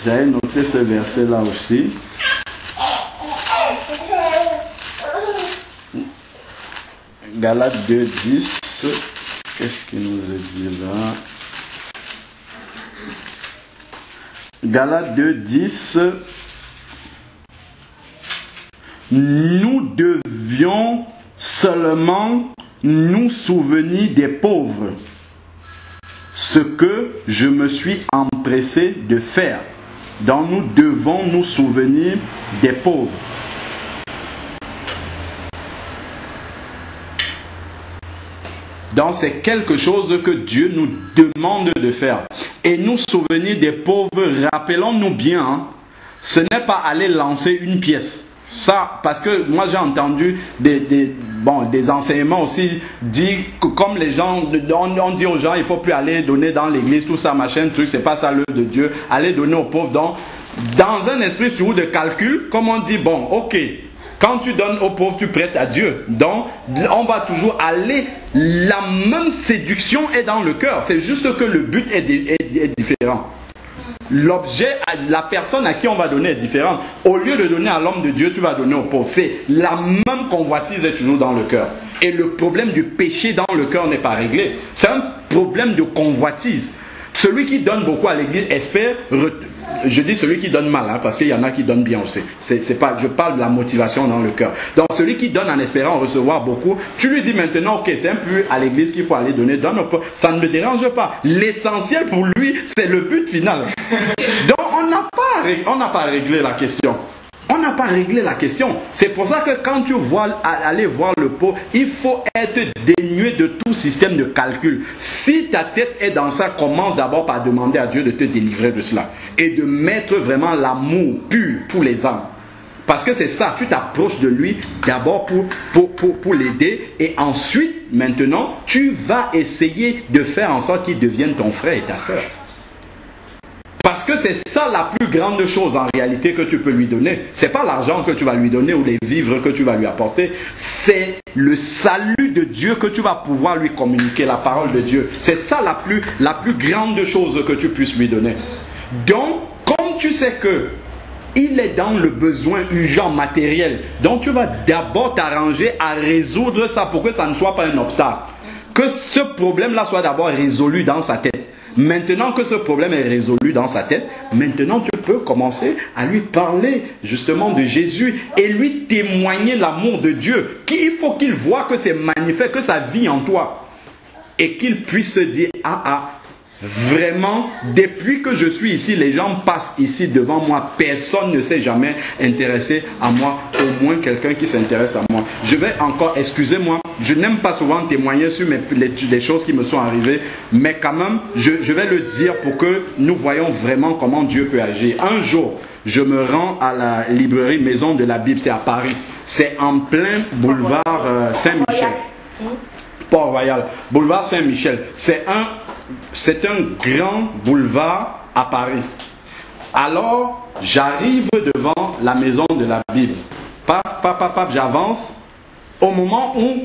J'avais noté ce verset-là aussi. Galates 2, 10. Qu'est-ce qu'il nous a dit là? Galates 2, 10. Nous devions seulement nous souvenir des pauvres, ce que je me suis empressé de faire. Donc nous devons nous souvenir des pauvres. Donc c'est quelque chose que Dieu nous demande de faire. Et nous souvenir des pauvres, rappelons-nous bien, hein, ce n'est pas aller lancer une pièce. Ça, parce que moi j'ai entendu des enseignements aussi dire que comme les gens, on dit aux gens il ne faut plus aller donner dans l'église, tout ça, machin, truc, c'est pas ça l'œuvre de Dieu, aller donner aux pauvres. Donc, dans un esprit sur de calcul, comme on dit, bon, ok, quand tu donnes aux pauvres, tu prêtes à Dieu. Donc, on va toujours aller, la même séduction est dans le cœur, c'est juste que le but est différent. L'objet, la personne à qui on va donner est différente. Au lieu de donner à l'homme de Dieu, tu vas donner aux pauvres. C'est la même convoitise est toujours dans le cœur. Et le problème du péché dans le cœur n'est pas réglé. C'est un problème de convoitise. Celui qui donne beaucoup à l'église espère, je dis celui qui donne mal, hein, parce qu'il y en a qui donnent bien aussi. C'est pas, je parle de la motivation dans le cœur. Donc celui qui donne en espérant recevoir beaucoup, tu lui dis maintenant, ok, c'est un peu à l'église qu'il faut aller donner, donne, ça ne me dérange pas. L'essentiel pour lui, c'est le but final. Donc on n'a pas réglé la question. On n'a pas réglé la question. C'est pour ça que quand tu vois aller voir le pauvre, il faut être dénué de tout système de calcul. Si ta tête est dans ça, commence d'abord par demander à Dieu de te délivrer de cela. Et de mettre vraiment l'amour pur pour les âmes. Parce que c'est ça, tu t'approches de lui d'abord pour l'aider. Et ensuite, maintenant, tu vas essayer de faire en sorte qu'il devienne ton frère et ta sœur. Parce que c'est ça la plus grande chose en réalité que tu peux lui donner. Ce n'est pas l'argent que tu vas lui donner ou les vivres que tu vas lui apporter. C'est le salut de Dieu que tu vas pouvoir lui communiquer, la parole de Dieu. C'est ça la plus grande chose que tu puisses lui donner. Donc, comme tu sais que il est dans le besoin urgent matériel, donc tu vas d'abord t'arranger à résoudre ça pour que ça ne soit pas un obstacle. Que ce problème-là soit d'abord résolu dans sa tête. Maintenant que ce problème est résolu dans sa tête, maintenant tu peux commencer à lui parler justement de Jésus et lui témoigner l'amour de Dieu. Il faut qu'il voie que c'est magnifique, que ça vit en toi. Et qu'il puisse se dire, vraiment, depuis que je suis ici, les gens passent ici devant moi, personne ne s'est jamais intéressé à moi, au moins quelqu'un qui s'intéresse à moi. Je vais encore, excusez-moi, je n'aime pas souvent témoigner sur les choses qui me sont arrivées, mais quand même, je vais le dire pour que nous voyons vraiment comment Dieu peut agir. Un jour, je me rends à la librairie Maison de la Bible, c'est à Paris. C'est en plein boulevard Saint-Michel. Port-Royal, boulevard Saint-Michel. C'est un grand boulevard à Paris. Alors, j'arrive devant la Maison de la Bible. J'avance. Au moment où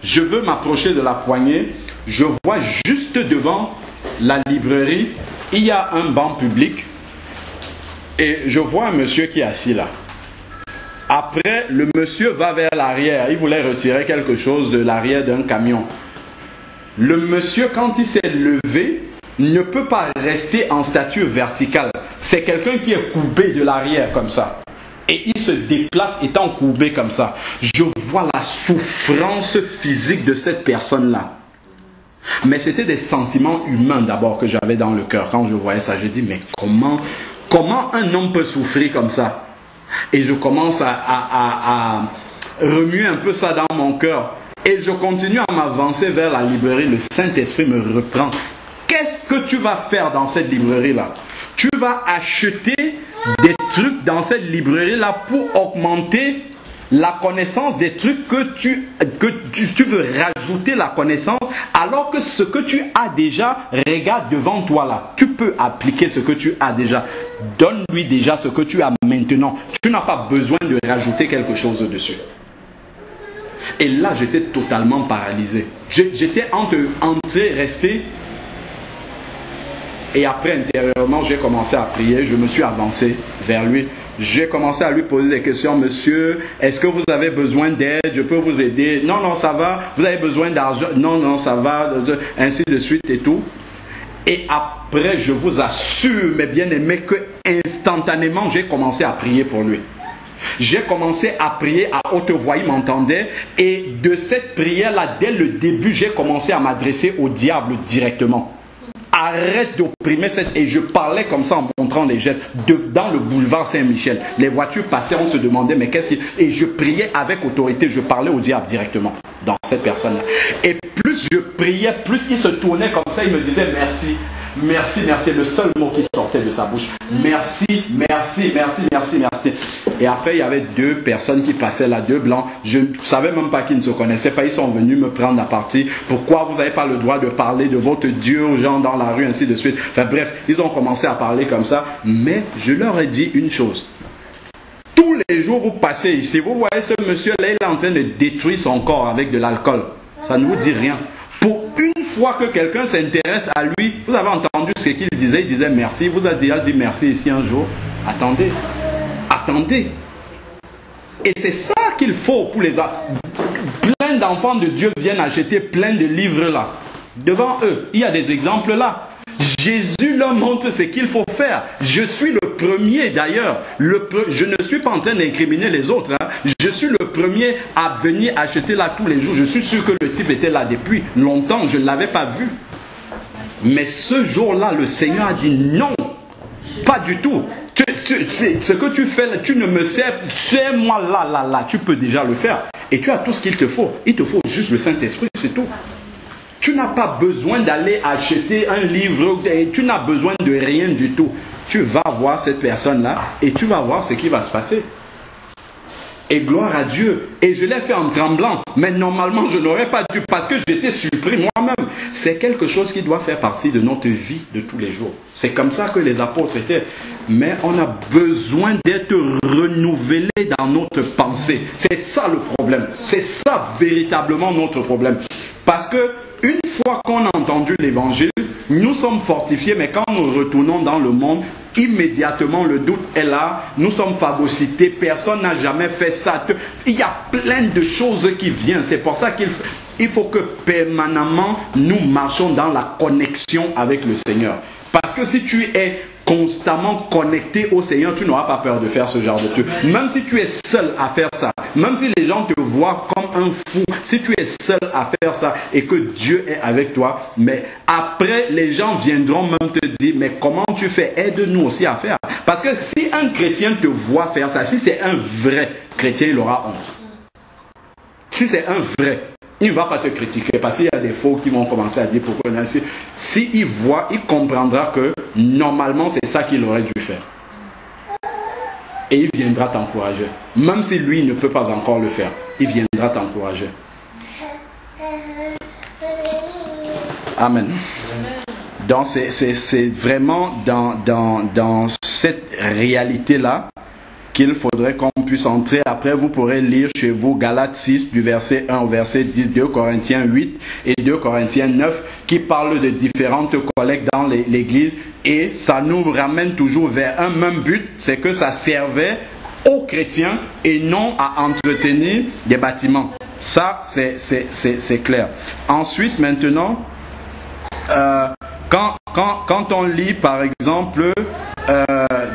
je veux m'approcher de la poignée, je vois juste devant la librairie, il y a un banc public et je vois un monsieur qui est assis là. Après, le monsieur va vers l'arrière. Il voulait retirer quelque chose de l'arrière d'un camion. Le monsieur, quand il s'est levé, ne peut pas rester en stature verticale. C'est quelqu'un qui est courbé de l'arrière comme ça. Et il se déplace étant courbé comme ça. Je vois la souffrance physique de cette personne-là. Mais c'était des sentiments humains d'abord que j'avais dans le cœur. Quand je voyais ça, je dis, mais comment un homme peut souffrir comme ça? Et je commence à remuer un peu ça dans mon cœur. Et je continue à m'avancer vers la librairie. Le Saint-Esprit me reprend. Qu'est-ce que tu vas faire dans cette librairie-là? Tu vas acheter des trucs dans cette librairie-là pour augmenter la connaissance des trucs que tu veux rajouter la connaissance, alors que ce que tu as déjà, regarde devant toi là. Tu peux appliquer ce que tu as déjà. Donne-lui déjà ce que tu as maintenant. Tu n'as pas besoin de rajouter quelque chose dessus. Et là, j'étais totalement paralysé. J'étais entré, resté. Et après, intérieurement, j'ai commencé à prier. Je me suis avancé vers lui. J'ai commencé à lui poser des questions. Monsieur, est-ce que vous avez besoin d'aide? Je peux vous aider? Non, non, ça va. Vous avez besoin d'argent? Non, non, ça va. Ainsi de suite et tout. Et après, je vous assure, mes bien-aimés, que instantanément, j'ai commencé à prier pour lui. J'ai commencé à prier à haute voix, il m'entendait. Et de cette prière-là, dès le début, j'ai commencé à m'adresser au diable directement. Arrête d'opprimer cette... Et je parlais comme ça en montrant les gestes. Dans le boulevard Saint-Michel, les voitures passaient, on se demandait, mais qu'est-ce qu'il... Et je priais avec autorité, je parlais au diable directement, dans cette personne-là. Et plus je priais, plus il se tournait comme ça, il me disait merci. Merci, merci, le seul mot qui sortait de sa bouche. Merci, merci, merci, merci, merci. Et après, il y avait deux personnes qui passaient là, deux blancs. Je ne savais même pas qu'ils ne se connaissaient pas. Ils sont venus me prendre la partie. Pourquoi vous n'avez pas le droit de parler de votre Dieu aux gens dans la rue, ainsi de suite. Enfin bref, ils ont commencé à parler comme ça. Mais je leur ai dit une chose. Tous les jours, vous passez ici, vous voyez ce monsieur-là, il est en train de détruire son corps avec de l'alcool. Ça ne vous dit rien. Pour une fois que quelqu'un s'intéresse à lui, vous avez entendu ce qu'il disait, il disait merci. Vous avez déjà dit merci ici un jour. Attendez, attendez. Et c'est ça qu'il faut pour les... Plein d'enfants de Dieu viennent acheter plein de livres là. Devant eux, il y a des exemples là. Jésus leur montre ce qu'il faut faire. Je suis le premier d'ailleurs. Je ne suis pas en train d'incriminer les autres. Hein. Je suis le premier à venir acheter là tous les jours. Je suis sûr que le type était là depuis longtemps. Je ne l'avais pas vu. Mais ce jour-là, le Seigneur a dit non. Pas du tout. Ce que tu fais là, tu ne me sers. Sers-moi là. Tu peux déjà le faire. Et tu as tout ce qu'il te faut. Il te faut juste le Saint-Esprit, c'est tout. Tu n'as pas besoin d'aller acheter un livre, tu n'as besoin de rien du tout. Tu vas voir cette personne-là et tu vas voir ce qui va se passer. Et gloire à Dieu. Et je l'ai fait en tremblant. Mais normalement, je n'aurais pas dû parce que j'étais surpris moi-même. C'est quelque chose qui doit faire partie de notre vie de tous les jours. C'est comme ça que les apôtres étaient. Mais on a besoin d'être renouvelé dans notre pensée. C'est ça le problème. C'est ça véritablement notre problème. Parce que une fois qu'on a entendu l'évangile, nous sommes fortifiés, mais quand nous retournons dans le monde, immédiatement le doute est là, nous sommes phagocytés, personne n'a jamais fait ça. Il y a plein de choses qui viennent. C'est pour ça qu'il faut que permanemment nous marchons dans la connexion avec le Seigneur. Parce que si tu es constamment connecté au Seigneur, tu n'auras pas peur de faire ce genre de truc. Même si tu es seul à faire ça, même si les gens te voient comme un fou, si tu es seul à faire ça et que Dieu est avec toi, mais après les gens viendront même te dire, mais comment tu fais? Aide-nous aussi à faire. Parce que si un chrétien te voit faire ça, si c'est un vrai chrétien, il aura honte. Si c'est un vrai, il ne va pas te critiquer parce qu'il y a des faux qui vont commencer à dire pourquoi. S'il voit, il comprendra que normalement c'est ça qu'il aurait dû faire. Et il viendra t'encourager. Même si lui ne peut pas encore le faire, il viendra t'encourager. Amen. Donc c'est vraiment dans cette réalité-là qu'il faudrait qu'on puisse entrer. Après, vous pourrez lire chez vous Galates 6, du verset 1 au verset 10, 2 Corinthiens 8 et 2 Corinthiens 9, qui parlent de différentes collectes dans l'église. Et ça nous ramène toujours vers un même but, c'est que ça servait aux chrétiens et non à entretenir des bâtiments. Ça, c'est clair. Ensuite, maintenant, quand on lit, par exemple,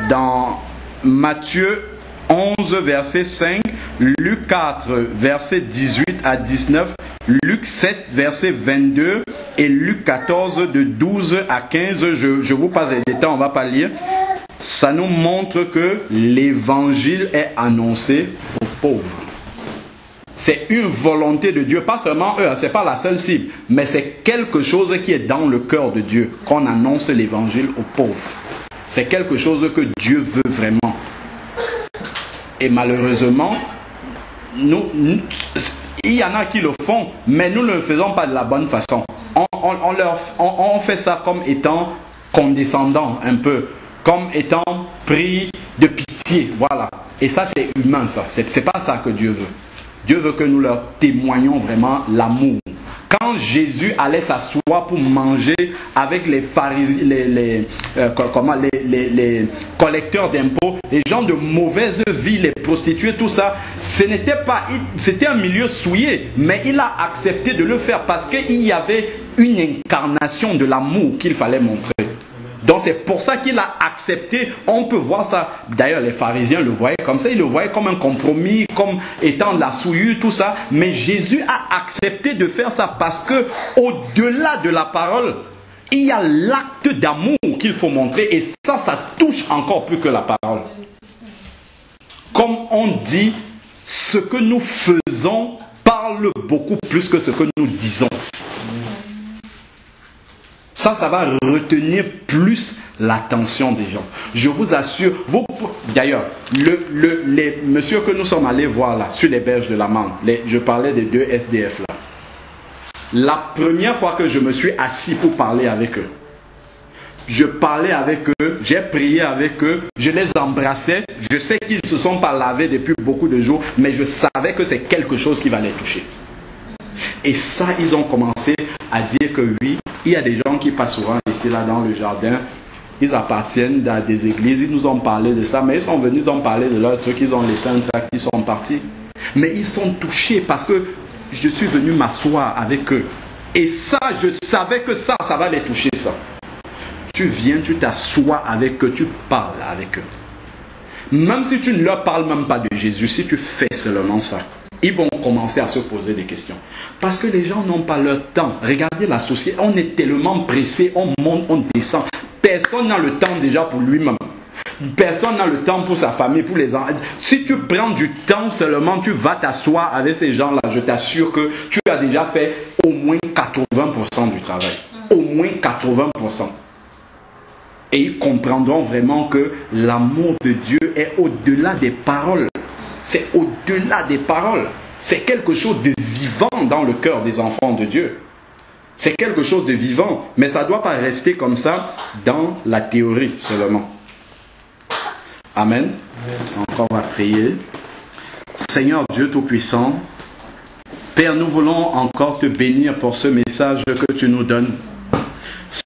dans Matthieu 11, verset 5, Luc 4, verset 18 à 19, Luc 7, verset 22 et Luc 14, de 12 à 15, je vous passe les détails, on ne va pas lire. Ça nous montre que l'évangile est annoncé aux pauvres. C'est une volonté de Dieu, pas seulement eux, ce n'est pas la seule cible, mais c'est quelque chose qui est dans le cœur de Dieu, qu'on annonce l'évangile aux pauvres. C'est quelque chose que Dieu veut vraiment. Et malheureusement, il y en a qui le font, mais nous ne le faisons pas de la bonne façon. On fait ça comme étant condescendant un peu, comme étant pris de pitié, voilà. Et ça c'est humain, ça. C'est pas ça que Dieu veut. Dieu veut que nous leur témoignions vraiment l'amour. Quand quand Jésus allait s'asseoir pour manger avec les pharisiens, les collecteurs d'impôts, les gens de mauvaise vie, les prostituées, tout ça, c'était un milieu souillé, mais il a accepté de le faire parce qu'il y avait une incarnation de l'amour qu'il fallait montrer. Donc c'est pour ça qu'il a accepté. On peut voir ça. D'ailleurs, les pharisiens le voyaient comme ça. Ils le voyaient comme un compromis, comme étant la souillure, tout ça. Mais Jésus a accepté de faire ça parce que au-delà de la parole, il y a l'acte d'amour qu'il faut montrer. Et ça touche encore plus que la parole. Comme on dit, ce que nous faisons parle beaucoup plus que ce que nous disons. Ça va retenir plus l'attention des gens. Je vous assure, d'ailleurs, les messieurs que nous sommes allés voir là, sur les berges de la Manne, je parlais des 2 SDF là. La première fois que je me suis assis pour parler avec eux, je parlais avec eux, j'ai prié avec eux, je les embrassais. Je sais qu'ils ne se sont pas lavés depuis beaucoup de jours, mais je savais que c'est quelque chose qui va les toucher. Et ça, ils ont commencé à dire que oui, il y a des gens qui passent souvent ici, là, dans le jardin. Ils appartiennent à des églises. Ils nous ont parlé de ça, mais ils sont venus, ils ont parlé de leur truc. Ils ont laissé un sac, ils sont partis. Mais ils sont touchés parce que je suis venu m'asseoir avec eux. Et ça, je savais que ça va les toucher, ça. Tu viens, tu t'assois avec eux, tu parles avec eux. Même si tu ne leur parles même pas de Jésus, si tu fais seulement ça, ils vont commencer à se poser des questions. Parce que les gens n'ont pas leur temps. Regardez la société, on est tellement pressé, on monte, on descend. Personne n'a le temps déjà pour lui-même. Personne n'a le temps pour sa famille, pour les enfants. Si tu prends du temps seulement, tu vas t'asseoir avec ces gens-là. Je t'assure que tu as déjà fait au moins 80% du travail. Au moins 80%. Et ils comprendront vraiment que l'amour de Dieu est au-delà des paroles. C'est au-delà des paroles. C'est quelque chose de vivant dans le cœur des enfants de Dieu. C'est quelque chose de vivant. Mais ça ne doit pas rester comme ça dans la théorie seulement. Amen. Encore on va prier. Seigneur Dieu Tout-Puissant, Père, nous voulons encore te bénir pour ce message que tu nous donnes.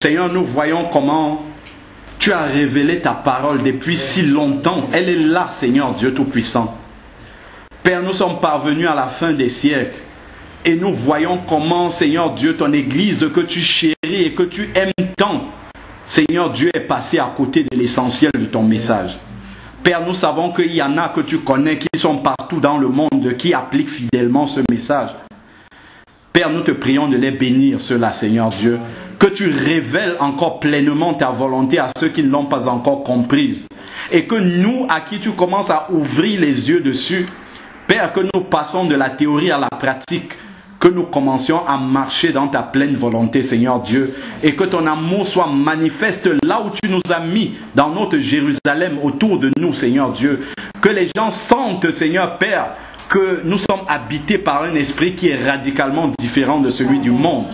Seigneur, nous voyons comment tu as révélé ta parole depuis si longtemps. Elle est là, Seigneur Dieu Tout-Puissant. Père, nous sommes parvenus à la fin des siècles et nous voyons comment, Seigneur Dieu, ton Église que tu chéris et que tu aimes tant, Seigneur Dieu, est passée à côté de l'essentiel de ton message. Père, nous savons qu'il y en a que tu connais qui sont partout dans le monde, qui appliquent fidèlement ce message. Père, nous te prions de les bénir, ceux-là, Seigneur Dieu, que tu révèles encore pleinement ta volonté à ceux qui ne l'ont pas encore comprise. Et que nous, à qui tu commences à ouvrir les yeux dessus, Père, que nous passons de la théorie à la pratique, que nous commencions à marcher dans ta pleine volonté, Seigneur Dieu, et que ton amour soit manifeste là où tu nous as mis, dans notre Jérusalem, autour de nous, Seigneur Dieu. Que les gens sentent, Seigneur Père, que nous sommes habités par un esprit qui est radicalement différent de celui du monde.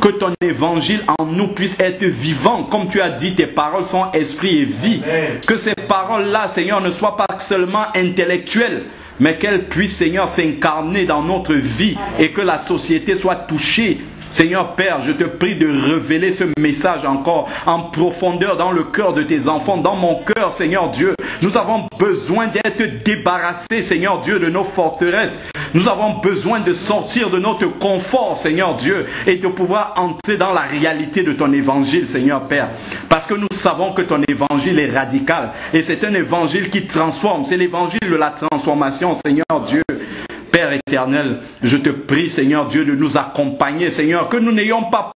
Que ton évangile en nous puisse être vivant. Comme tu as dit, tes paroles sont esprit et vie. Que ces paroles-là, Seigneur, ne soient pas seulement intellectuelles, mais qu'elles puissent, Seigneur, s'incarner dans notre vie et que la société soit touchée. Seigneur Père, je te prie de révéler ce message encore en profondeur dans le cœur de tes enfants, dans mon cœur, Seigneur Dieu. Nous avons besoin d'être débarrassés, Seigneur Dieu, de nos forteresses. Nous avons besoin de sortir de notre confort, Seigneur Dieu, et de pouvoir entrer dans la réalité de ton évangile, Seigneur Père. Parce que nous savons que ton évangile est radical et c'est un évangile qui transforme. C'est l'évangile de la transformation, Seigneur Dieu. Père éternel, je te prie, Seigneur Dieu, de nous accompagner, Seigneur, que nous n'ayons pas